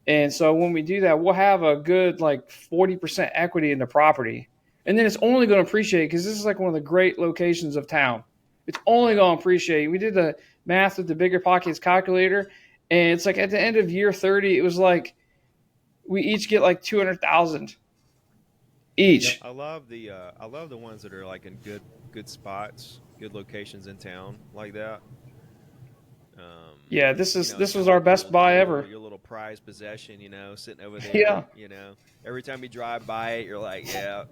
And so when we do that, we'll have a good like 40% equity in the property. And then it's only going to appreciate because this is like one of the great locations of town. It's only going to appreciate. We did the math with the Bigger Pockets calculator, and it's like at the end of year 30, it was like we each get like 200,000 each. I love the ones that are like in good spots, good locations in town like that. Yeah, this was our best buy ever. Your little prized possession, you know, sitting over there. Yeah. You know, every time you drive by it, you're like, yeah,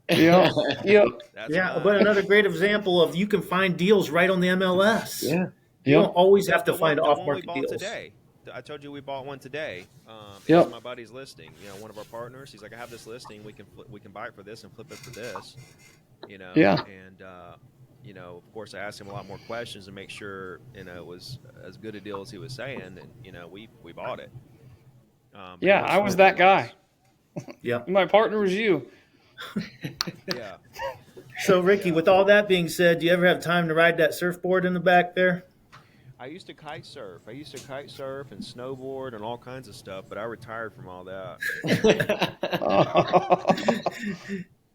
Yep. Yep. That's Yeah, mine. but another great example of you can find deals right on the MLS. Yeah. You don't Yep. always have to The one, find the one we off-market bought deals. today. I told you we bought one today. It was Yep. my buddy's listing. You know, one of our partners. He's like, I have this listing. We can buy it for this and flip it for this. You know. Yeah. And you know, of course, I asked him a lot more questions to make sure it was as good a deal as he was saying, and we bought it. Yeah, I was that guy. Yep. My partner was you. Yeah. So, Ricky, with all that being said, do you ever have time to ride that surfboard in the back there? I used to kite surf. I used to kite surf and snowboard and all kinds of stuff, but I retired from all that.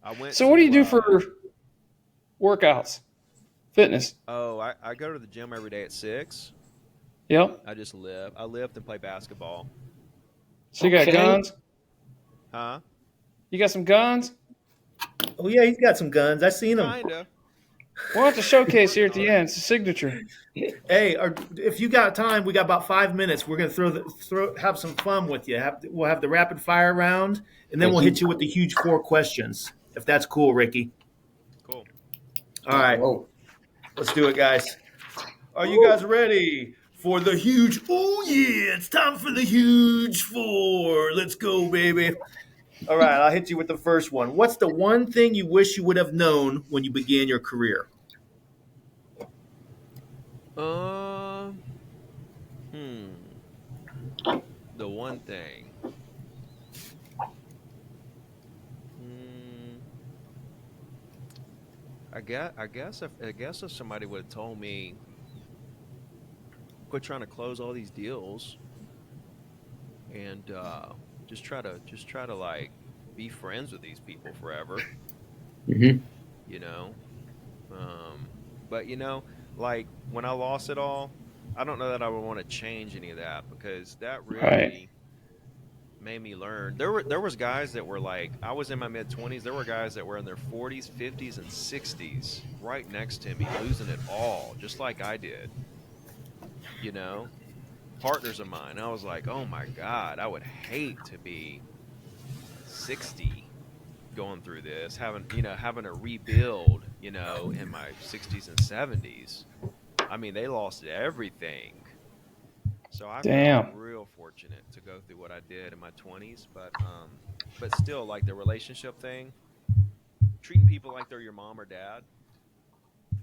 I went. So what do you do to, for workouts? Fitness. Oh, I go to the gym every day at 6. Yep. I just live. I lift and play basketball. So you got Okay. guns? Huh? You got some guns? Oh, yeah, he's got some guns. I've seen him. Kinda. We'll have to showcase here at the end. It's a signature. Hey, if you got time, we got about 5 minutes. We're gonna have some fun with you. We'll have the rapid fire round, and then we'll hit you with the huge 4 questions. If that's cool, Ricky. Cool. All right, Whoa. let's do it, guys. Are you guys ready for the huge? Oh yeah, it's time for the huge 4. Let's go, baby. All right, I'll hit you with the first one. What's the one thing you wish you would have known when you began your career? The one thing. I guess if somebody would have told me, quit trying to close all these deals, and just try to like be friends with these people forever. Mm-hmm. You know, but like when I lost it all, I don't know that I would want to change any of that, because that really Right. made me learn. There was guys that were like, I was in my mid-20s. There were guys that were in their 40s, 50s, and 60s right next to me, losing it all, just like I did. Partners of mine. I was like, oh my God, I would hate to be 60 going through this, having to rebuild, in my 60s and 70s. I mean, they lost everything. So I felt real fortunate to go through what I did in my 20s, but still, like the relationship thing, treating people like they're your mom or dad.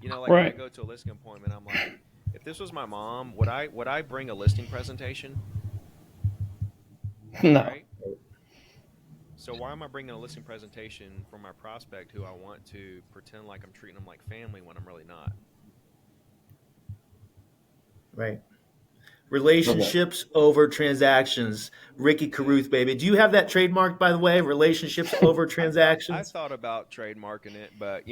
Like when I Right. go to a listing appointment, I'm like, if this was my mom, would I bring a listing presentation? No. Right? So why am I bringing a listing presentation for my prospect who I want to pretend like I'm treating them like family when I'm really not? Right. Relationships over transactions. Ricky Carruth, baby. Do you have that trademark, by the way? Relationships over I transactions. thought about trademarking it, but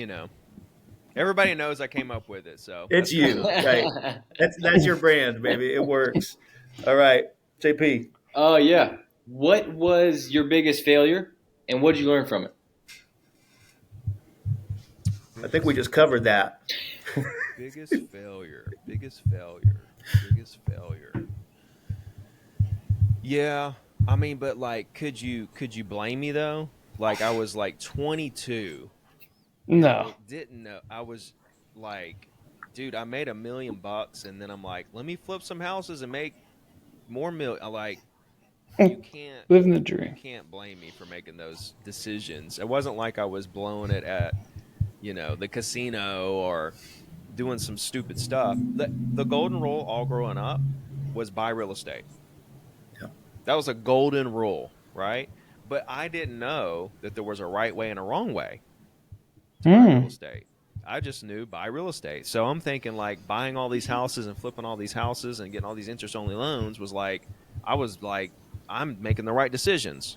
everybody knows I came up with it, so It's you, right? That's your brand, baby. It works. All right, JP. Oh yeah. What was your biggest failure, and what did you learn from it? I think we just covered that. biggest failure. Yeah, I mean, but like, could you blame me though? Like, I was like 22. No. Didn't know. I was like, dude, I made $1 million, and then I'm like, let me flip some houses and make more million. Like, you can't Living the dream. blame me for making those decisions. It wasn't like I was blowing it at, the casino or doing some stupid stuff. The golden rule all growing up was buy real estate. Yeah. That was a golden rule, right? But I didn't know that there was a right way and a wrong way to buy real estate. I just knew buy real estate. So I'm thinking like buying all these houses and flipping all these houses and getting all these interest-only loans was like, I was like, I'm making the right decisions.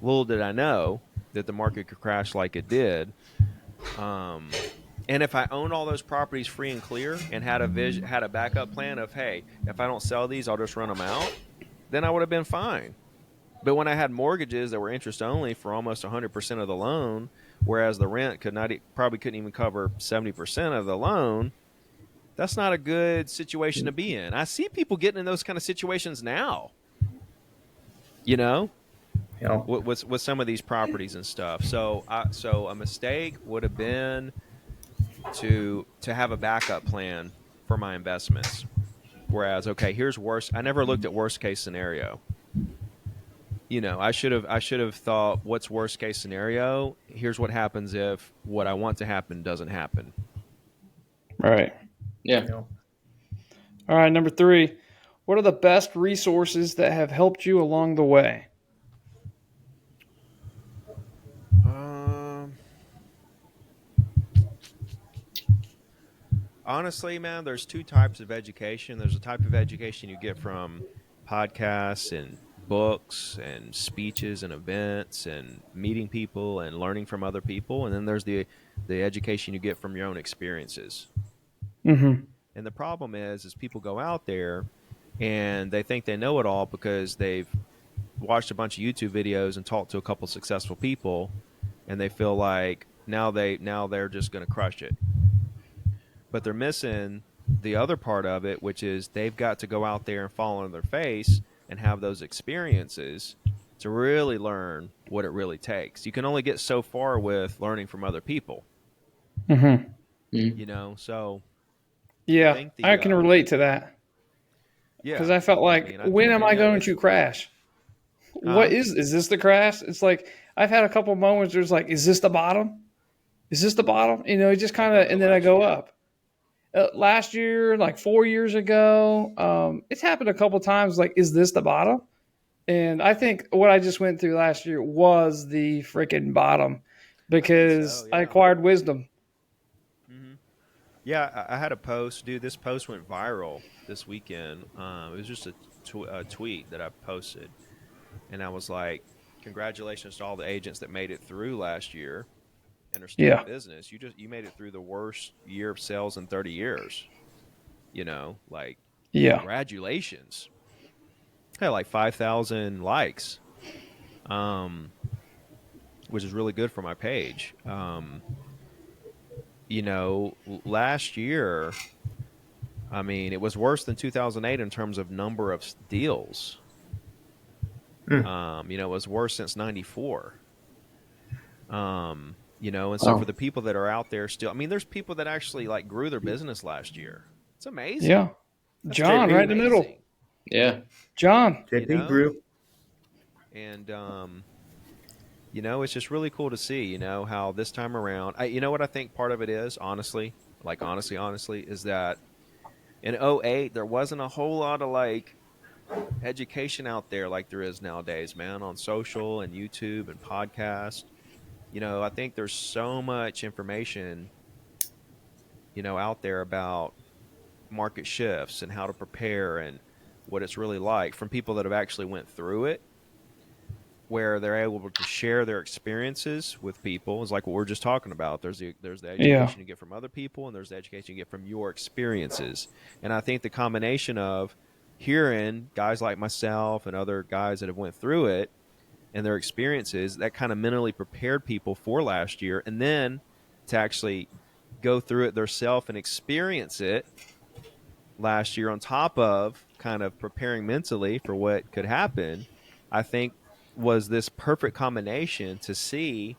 Little did I know that the market could crash like it did. And if I owned all those properties free and clear and had a backup plan of, hey, if I don't sell these, I'll just run them out, then I would have been fine. But when I had mortgages that were interest only for almost 100% of the loan, whereas the rent probably couldn't even cover 70% of the loan, that's not a good situation to be in. I see people getting in those kind of situations now. You know, with some of these properties and stuff. So a mistake would have been to have a backup plan for my investments. Whereas, okay, here's worst. I never looked at worst case scenario. I should have thought, what's worst case scenario? Here's what happens if what I want to happen doesn't happen. Right. Yeah. you know. All right, number 3. What are the best resources that have helped you along the way? Um, Honestly, man, there's two types of education. There's a type of education you get from podcasts and books and speeches and events and meeting people and learning from other people, and then there's the education you get from your own experiences. Mm-hmm. And the problem is people go out there and they think they know it all because they've watched a bunch of YouTube videos and talked to a couple successful people, and they feel like now they're just going to crush it. But they're missing the other part of it, which is they've got to go out there and fall on their face and have those experiences to really learn what it really takes. You can only get so far with learning from other people, Mm-hmm. So I Yeah, think I can relate to that because yeah, I felt I like, mean, when am I going it's, to crash? What huh? is this the crash? It's like I've had a couple moments where it's like, is this the bottom? Is this the bottom? It just Like kind of, and then I last go year. up. Last year, like 4 years ago, it's happened a couple times. Like, is this the bottom? And I think what I just went through last year was the freaking bottom I think because so, I yeah. acquired wisdom. hmm Yeah, I had a post, dude. This post went viral this weekend. It was just a tweet that I posted, and I was like, "Congratulations to all the agents that made it through last year and are still in Yeah, business. You made it through the worst year of sales in 30 years. Like yeah, congratulations." I had like 5,000 likes, um, which is really good for my page. Last year, I mean, it was worse than 2008 in terms of number of deals. Hmm. It was worse since '94. And so for Oh, the people that are out there still, I mean, there's people that actually like grew their business last year. It's amazing. yeah. That's John, freaking right in JP, the middle. amazing. yeah. John. You JP know, grew. and it's just really cool to see. How this time around, what I think part of it is, honestly, is that in '08 there wasn't a whole lot of like education out there like there is nowadays, man, on social and YouTube and podcast. I think there's so much information, out there about market shifts and how to prepare and what it's really like from people that have actually went through it, where they're able to share their experiences with people. It's like what we're just talking about. There's the Yeah, education you get from other people, and there's the education you get from your experiences. And I think the combination of hearing guys like myself and other guys that have went through it and their experiences, that kind of mentally prepared people for last year, and then to actually go through it themselves and experience it last year on top of kind of preparing mentally for what could happen, I think was this perfect combination to see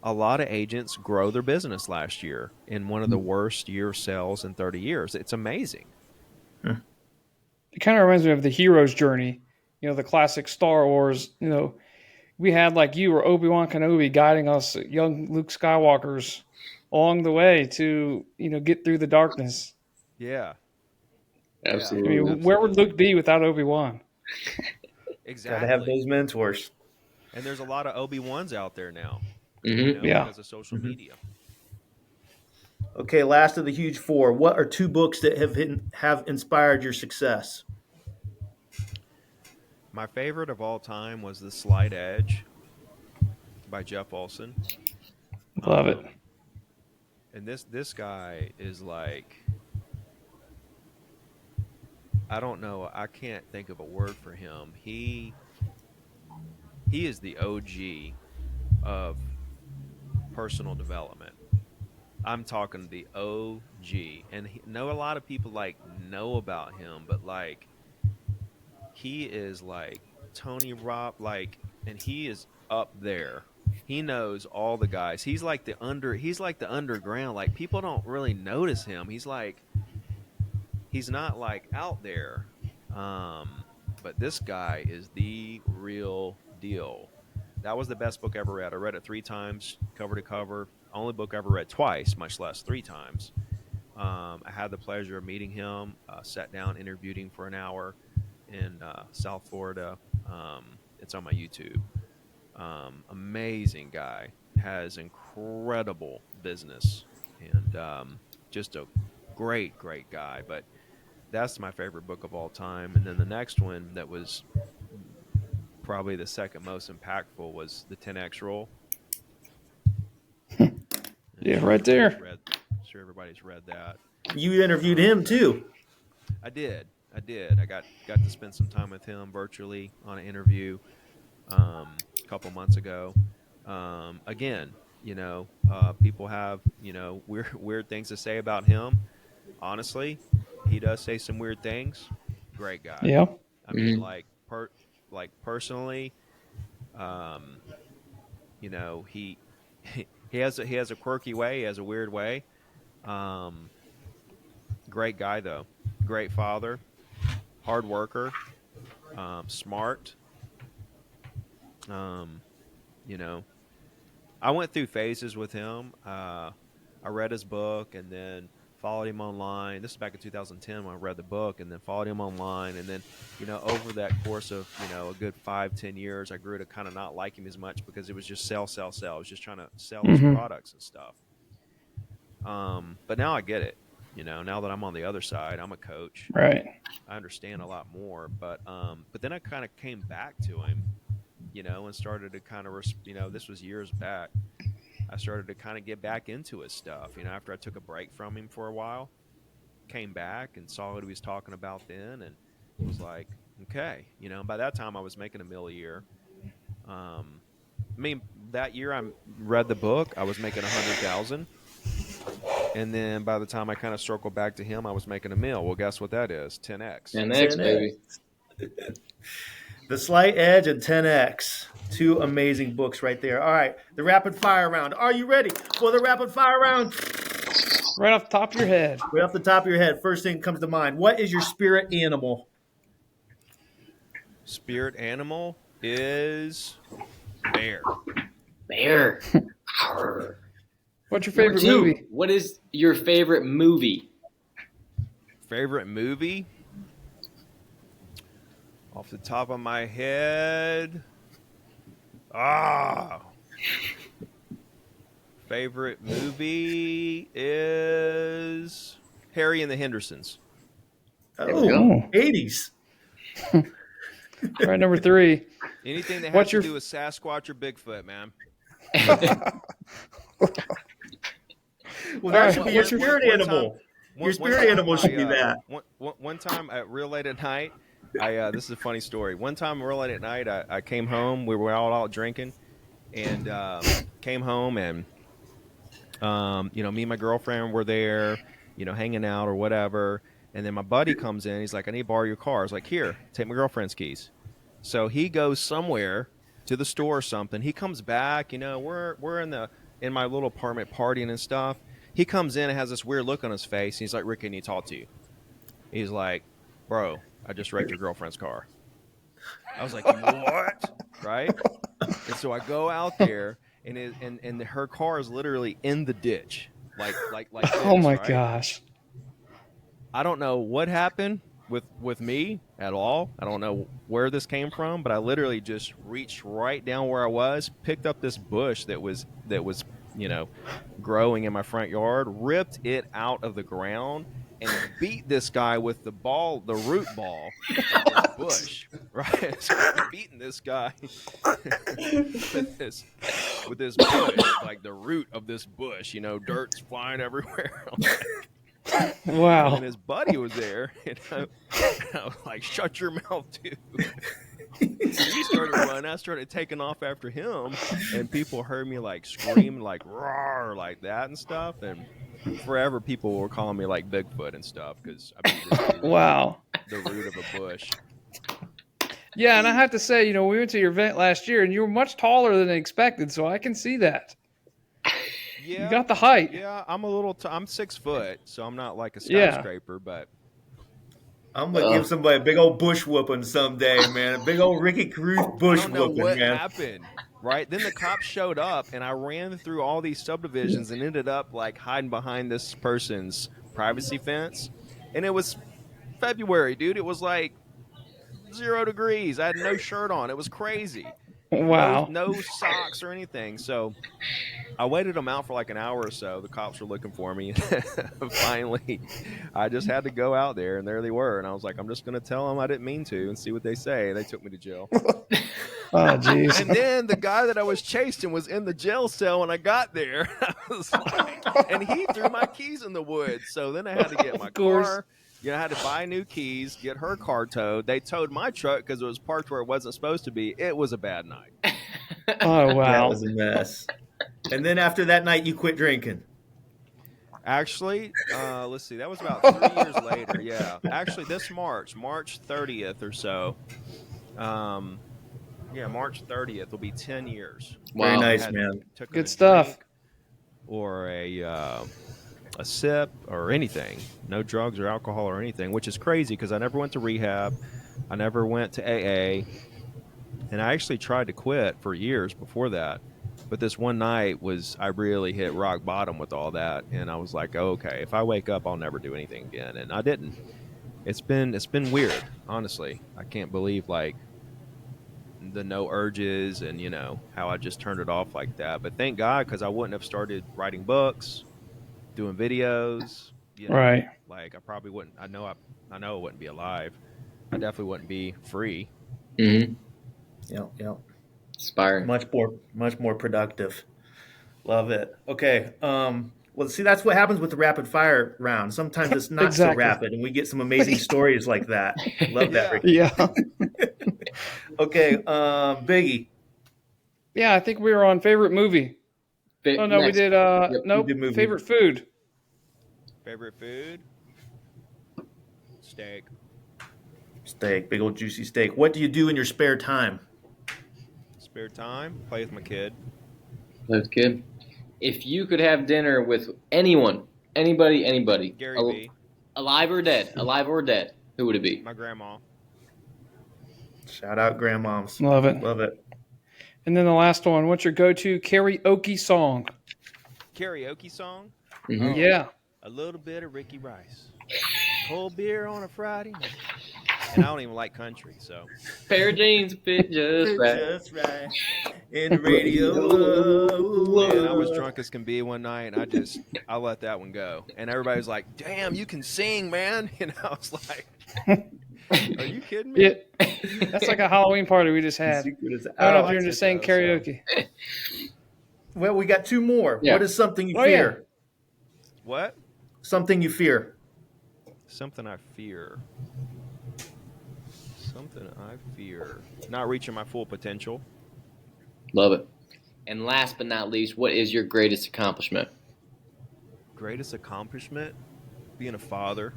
a lot of agents grow their business last year in one of the worst year sales in 30 years. It's amazing. it kind of reminds me of the hero's journey. The classic Star Wars. We had like you or Obi-Wan Kenobi guiding us, young Luke Skywalkers, along the way to get through the darkness. Yeah. Yeah. I Absolutely. mean, where would Absolutely. Luke be without Obi-Wan? Got to have Exactly. those mentors. And there's a lot of Obi-Wans out there now, Hmm. Yeah. because of social Mhm. media. Okay, last of the huge four. What are two books that have inspired your success? My favorite of all time was The Slight Edge by Jeff Olson. Love it. Um, and this guy is like, I don't know, I can't think of a word for him. He is the OG of personal development. I'm talking the OG, and know a lot of people like know about him, but like he is like Tony Robb, like and he is up there. He knows all the guys. He's like the underground. Like people don't really notice him. He's not like out there. But this guy is the real deal. That was the best book I ever read. I read it 3 times, cover to cover. Only book I ever read twice, much less 3 times. I had the pleasure of meeting him, sat down, interviewed him for an hour in South Florida. It's on my YouTube. Amazing guy, has incredible business, and just a great guy. But that's my favorite book of all time. And then the next one that was probably the second most impactful was the 10X Rule. Yeah, right there. Sure everybody's read that. You interviewed him too. I did. I got to spend some time with him virtually on an interview a couple months ago. Again, people have, weird things to say about him. Honestly, he does say some weird things. Great guy. Yeah. I mean, personally, he has a quirky way. He has a weird way. Great guy though. Great father. Hard worker. Smart. I went through phases with him. I read his book and then followed him online. This is back in 2010 when I read the book, and then followed him online. And then, over that course of, a good 5-10 years, I grew to kind of not like him as much because it was just sell. It was just trying to sell his products and stuff. But now I get it. Now that I'm on the other side, I'm a coach. Right. I understand a lot more. But then I kind of came back to him, and started to kind of, this was years back. I started to kind of get back into his stuff, after I took a break from him for a while, came back and saw what he was talking about then, and was like, okay, by that time I was making $1 million a year. That year I read the book, I was making 100,000. And then by the time I kind of circled back to him, I was making $1 million. Well, guess what that is? 10X. 10X, baby. The Slight Edge and 10X. 2 amazing books right there. All right, the rapid fire round. Are you ready for the rapid fire round? Right off the top of your head. Right off the top of your head. First thing comes to mind. What is your spirit animal? Spirit animal is bear. Bear. What's your favorite Number 2, movie? what is your favorite movie? Favorite movie? Off the top of my head. Favorite movie is Harry and the Hendersons. Oh, go. 80s. Right, number 3. Anything that has to do with Sasquatch or Bigfoot, man. Well, that should be your One- spirit one animal. time- Your spirit animal should be that. One time at real late at night, this is a funny story. One time real late at night, I came home. We were all out drinking, and came home, and me and my girlfriend were there, hanging out or whatever. And then my buddy comes in. He's like, "I need to borrow your car." I was like, "Here, take my girlfriend's keys." So he goes somewhere to the store or something. He comes back. We're in my little apartment partying and stuff. He comes in and has this weird look on his face. He's like, "Ricky, I need to talk to you." He's like, "Bro, I just wrecked your girlfriend's car." I was like, "What?" Right? And so I go out there, and her car is literally in the ditch, like this, Oh my right? gosh. I don't know what happened with me at all. I don't know where this came from, but I literally just reached right down where I was, picked up this bush that was growing in my front yard, ripped it out of the ground, and beat this guy with the root ball of this bush. Right? So I'm beating this guy with this bush, like the root of this bush. Dirt's flying everywhere. Wow. And his buddy was there, and I was like, "Shut your mouth, dude." He started running. I started taking off after him, and people heard me like scream, like roar, like that and stuff. And forever, people were calling me like Bigfoot and stuff because I beat this dude Wow. the root of a bush. Yeah, and I have to say, we went to your event last year, and you were much taller than expected, so I can see that. Yeah, You got the height. yeah. I'm 6 foot, so I'm not like a Yeah. skyscraper, but I'm gonna give somebody a big old bush whooping someday, man. A big old Ricky Carruth I bush don't know whooping, what man. happened. Right then, the cops showed up, and I ran through all these subdivisions and ended up like hiding behind this person's privacy fence. And it was February, dude. It was like 0 degrees. I had no shirt on. It was crazy. Wow. No socks or anything. So I waited them out for like an hour or so. The cops were looking for me. Finally, I just had to go out there, and there they were. And I was like, I'm just going to tell them I didn't mean to and see what they say. They took me to jail. Oh, jeez. And then the guy that I was chasing was in the jail cell when I got there. I was like, and he threw my keys in the woods. So then I had to get my car. I had to buy new keys, get her car towed. They towed my truck because it was parked where it wasn't supposed to be. It was a bad night. Oh, wow. That was a mess. And then after that night, you quit drinking. Actually, let's see. That was about 3 years later. Yeah. Actually, this March 30th or so. March 30th will be 10 years. Wow. Very nice, man. Good stuff. Or a sip or anything. No drugs or alcohol or anything, which is crazy because I never went to rehab. I never went to AA. And I actually tried to quit for years before that. But this one night I really hit rock bottom with all that. And I was like, oh, okay, if I wake up, I'll never do anything again. And I didn't. It's been weird, honestly. I can't believe like the no urges and, how I just turned it off like that. But thank God, because I wouldn't have started writing books, doing videos, right? Like I probably wouldn't. I know I wouldn't be alive. I definitely wouldn't be free. Mm-hmm. Yep. Inspiring. Much more productive. Love it. Okay. Well, see, that's what happens with the rapid fire round. Sometimes it's not so rapid, and we get some amazing stories like that. Love that, Ricky. Yeah. Okay. Biggie. Yeah, I think we were on favorite movie. Oh no, we did. Nope. We did favorite food. Favorite food? Steak. Steak. Big old juicy steak. What do you do in your spare time? Spare time? Play with my kid. Play with kid. If you could have dinner with anyone, anybody, Gary B. Alive or dead, who would it be? My grandma. Shout out grandmoms. Love it. And then the last one, what's your go-to karaoke song? Karaoke song? Mm-hmm. Oh, yeah. A little bit of Ricky Rice. Cold beer on a Friday night. And I don't even like country, so. Pair of jeans fit just right. Just right. In the radio. And I was drunk as can be one night, and I let that one go. And everybody was like, damn, you can sing, man. And I was like, are you kidding me? Yeah. That's like a Halloween party we just had. I don't know if you're just saying karaoke. So. Well, we got two more. Yeah. What is something you fear? Yeah. What? Something you fear. Something I fear. Not reaching my full potential. Love it. And last but not least, what is your greatest accomplishment? Greatest accomplishment? Being a father.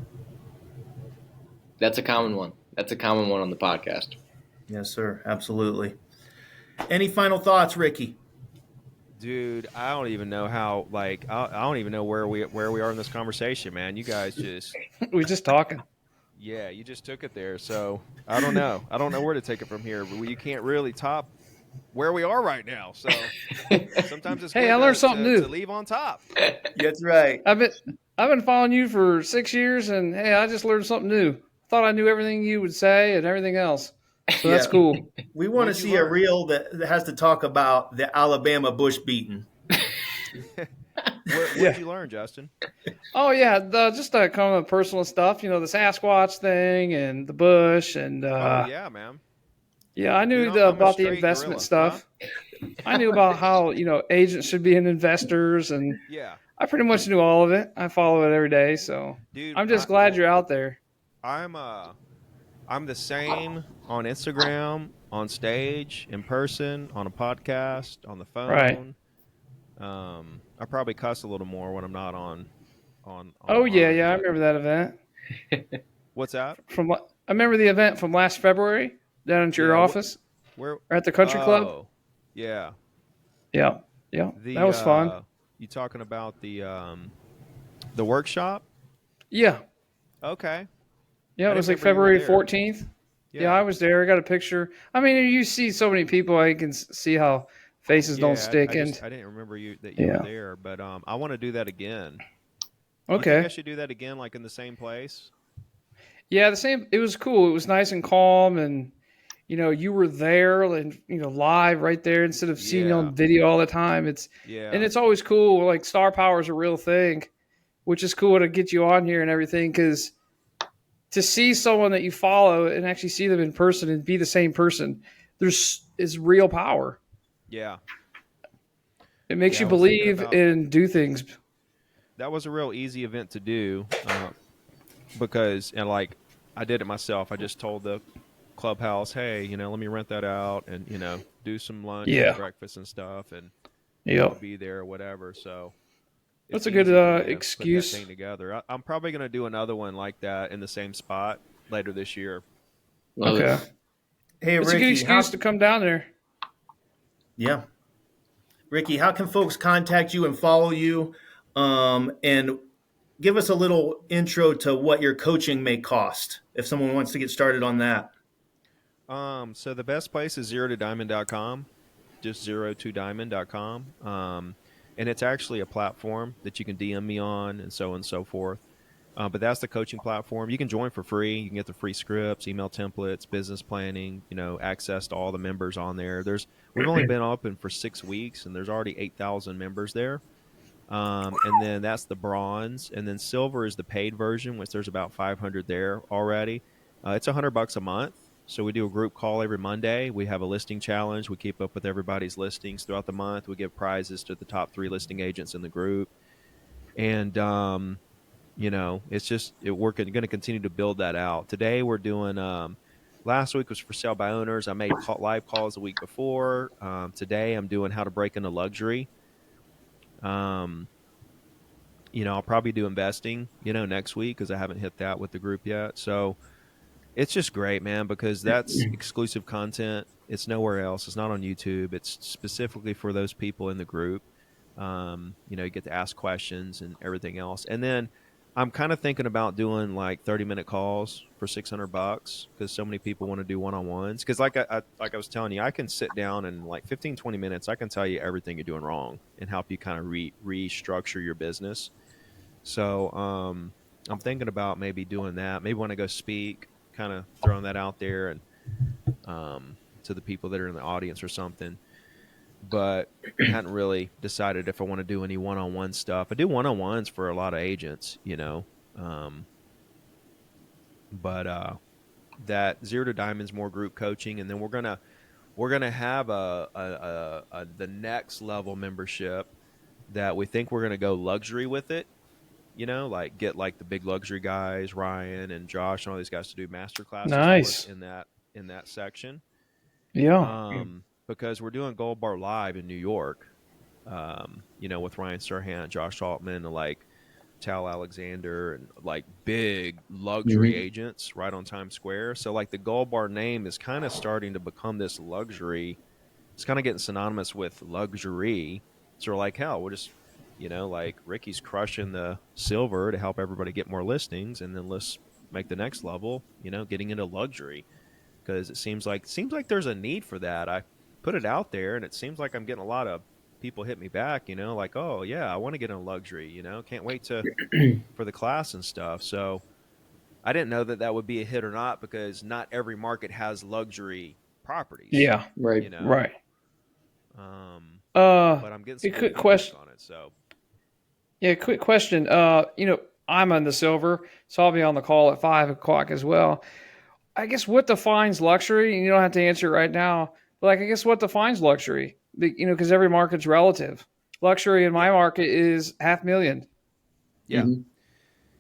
That's a common one. On the podcast. Yes, sir. Absolutely. Any final thoughts, Ricky? Dude, I don't even know how. Like, I don't even know where we are in this conversation, man. You guys just we're just talking. Yeah, you just took it there. So I don't know. I don't know where to take it from here. But you can't really top where we are right now. So sometimes it's hey, I learned something new to leave on top. That's right. I've been following you for 6 years, and hey, I just learned something new. Thought I knew everything you would say and everything else. So that's cool. We want to see a reel that has to talk about the Alabama bush beating. What did you learn, Justin? Oh yeah, just kind of personal stuff. The Sasquatch thing and the bush, and oh yeah, man. Yeah, I knew about the investment stuff. Huh? I knew about how agents should be in investors, and yeah, I pretty much knew all of it. I follow it every day, so dude, I'm just glad you're out there. I'm the same on Instagram, on stage, in person, on a podcast, on the phone. Right. I probably cuss a little more when I'm not on. Oh yeah, I remember that event. What's that? I remember the event from last February. down at your Yeah. office Where? or at the country club. Oh, yeah. Yeah, yeah, that The was fun. you talking about the workshop? Yeah, Okay. yeah, I it didn't was like remember you were February there. 14th. Yeah, Yeah. I was there. I got a picture. I mean, you see so many people, I can see how faces don't Yeah, stick. I just And I didn't remember you were yeah, there, but I want to do that again. You think I okay. should do that again, like in the same place? Yeah, the same. It was cool. It was nice and calm, and you were there and live right there instead of seeing Yeah, on video all the time. yeah, It's always cool. Like star power is a real thing, which is cool to get you on here and everything because to see someone that you follow and actually see them in person and be the same person, there's is real power. yeah, It makes yeah. you I was thinking believe about and do things. that was a real easy event to do because and like I did it myself. I just told the clubhouse, hey, let me rent that out and do some lunch and Yeah. breakfast and stuff, and Yeah. I'll be there or whatever. So That's it's a good easy for me to put that excuse. thing together. I'm probably going to do another one like that in the same spot later this year. Love Okay. it. Hey, It's a good Ricky, excuse to come down there. yeah, Ricky, how can folks contact you and follow you? And give us a little intro to what your coaching may cost if someone wants to get started on that. So the best place is zero2diamond.com, just zero2diamond.com. And it's actually a platform that you can DM me on and so forth. But that's the coaching platform. You can join for free. You can get the free scripts, email templates, business planning, access to all the members on there. We've only been open for 6 weeks and there's already 8,000 members there. And then that's the bronze, and then silver is the paid version, which there's about 500 there already. It's $100 a month. So we do a group call every Monday. We have a listing challenge. We keep up with everybody's listings throughout the month. We give prizes to the top 3 listing agents in the group, and it's just we're going to continue to build that out. Today we're doing. Last week was for sale by owners. I made live calls the week before. Today I'm doing how to break into luxury. Um, I'll probably do investing, next week because I haven't hit that with the group yet. So it's just great, man, because that's exclusive content. It's nowhere else. It's not on YouTube. It's specifically for those people in the group. You get to ask questions and everything else. And then I'm kind of thinking about doing like 30-minute calls for $600 because so many people want to do one-on-ones. Because like I was telling you, I can sit down and like 15, 20 minutes, I can tell you everything you're doing wrong and help you kind of restructure your business. So I'm thinking about maybe doing that. Maybe when I go speak, kind of throwing that out there and to the people that are in the audience or something. But hadn't really decided if I want to do any one-on-one stuff. I do one-on-ones for a lot of agents, but that Zero to Diamonds more group coaching, and then we're gonna have the next level membership that we think we're gonna go luxury with it. Like get like the big luxury guys, Ryan and Josh and all these guys to do master classes for us Nice. in that section. Yeah. Because we're doing Gold Bar Live in New York, with Ryan Serhant, Josh Altman, and like Tal Alexander and like big luxury agents right on Times Square. So like the Gold Bar name is kind of starting to become this luxury. It's kind of getting synonymous with luxury. So we're like, hell, we'll just, like Ricky's crushing the silver to help everybody get more listings, and then let's make the next level, getting into luxury, because it seems like there's a need for that. I put it out there, and it seems like I'm getting a lot of people hit me back, like, oh yeah, I want to get into luxury, can't wait for the class and stuff. So I didn't know that would be a hit or not, because not every market has luxury properties. Yeah. Right. Right. But I'm getting A some good quick feedback question. on it. So Yeah, quick question. I'm on the silver, so I'll be on the call at 5 o'clock as well. I guess what defines luxury, and you don't have to answer it right now, but like I guess what defines luxury? Because every market's relative. Luxury in my yeah, market is 500,000. yeah,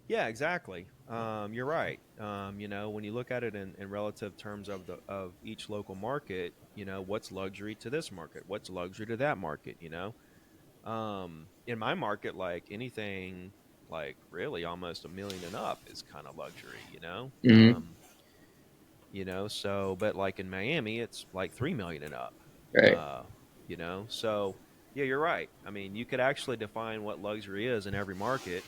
yeah, exactly. You're right. When you look at it in relative terms of each local market, what's luxury to this market, what's luxury to that market, in my market, like anything like really almost $1 million and up is kind of luxury. you know. So, but like in Miami, it's like 3 million and up. Right. You know, so yeah, you're right. I mean, you could actually define what luxury is in every market,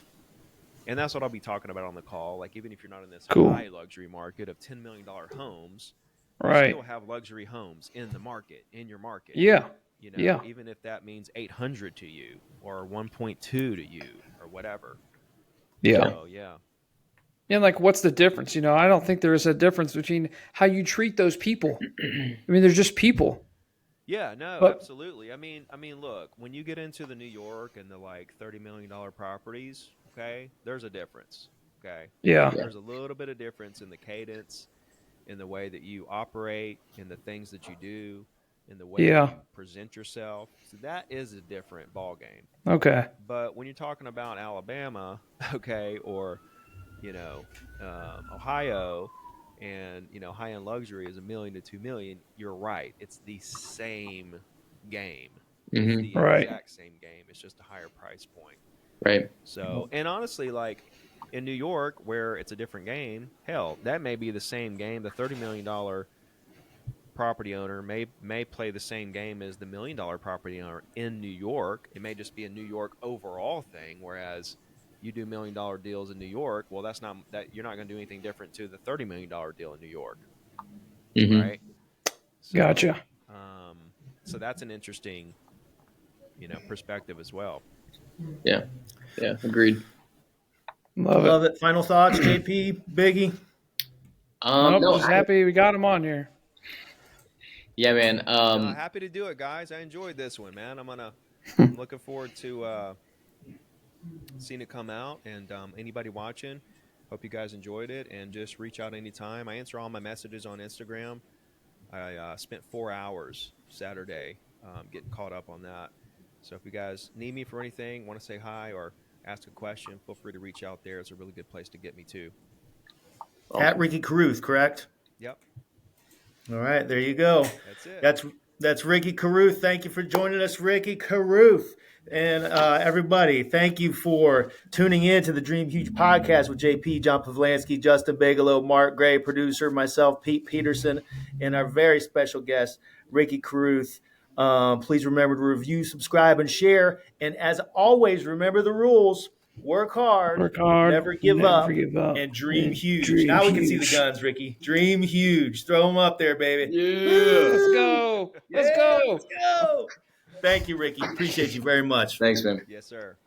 and that's what I'll be talking about on the call. Like, even if you're not in this Cool. high luxury market of $10 million homes, you Right. still have luxury homes in the market, in your market. Yeah. You know, Yeah. even if that means 800 to you or 1.2 to you or whatever. Yeah. So, yeah. And like, what's the difference? You know, I don't think there is a difference between how you treat those people. I mean, they're just people. Yeah, no, But- absolutely. I mean, look, when you get into the New York and the like $30 million properties, okay, there's a difference. Okay. Yeah. There's a little bit of difference in the cadence, in the way that you operate, in the things that you do, in the way Yeah. that you present yourself. So that is a different ball game. Okay. But when you're talking about Alabama, okay, or you know, Ohio, and you know, high-end luxury is $1 million to $2 million. You're right; it's the same game. It's Mhm. the Right. exact same game. It's just a higher price point. Right. So, and honestly, like in New York, where it's a different game, hell, that may be the same game. The $30 million property owner may play the same game as the $1 million property owner in New York. It may just be a New York overall thing, whereas you do $1 million deals in New York. Well, that's not that you're not going to do anything different to the $30 million deal in New York, Mhm. right? So, Gotcha. So that's an interesting, you know, perspective as well. Yeah. Yeah. Agreed. Love it. it. Final thoughts, JP, Biggie. Nope, No. just happy we got him on here. Yeah, man. Happy to do it, guys. I enjoyed this one, man. I'm looking forward to seeing it come out, and anybody watching, hope you guys enjoyed it, and just reach out anytime. I answer all my messages on Instagram. I spent 4 hours Saturday getting caught up on that. So if you guys need me for anything, want to say hi or ask a question, feel free to reach out there. It's a really good place to get me to. At Ricky Carruth, correct? Yep, All right, there you go. that's it. That's Ricky Carruth. Thank you for joining us, Ricky Carruth. And everybody, thank you for tuning in to the Dream Huge podcast with JP, John Pavlansky, Justin Bigelow, Mark Gray, producer, myself, Pete Peterson, and our very special guest, Ricky Carruth. Please remember to review, subscribe, and share. And as always, remember the rules. Work hard, never give up, and dream huge. Dream now we can see huge. the guns, Ricky. Dream huge. Throw them up there, baby. Yeah. Let's go. Let's Yeah, go. Let's go. Thank you, Ricky. Appreciate you very much. Thanks, man. Yes, sir.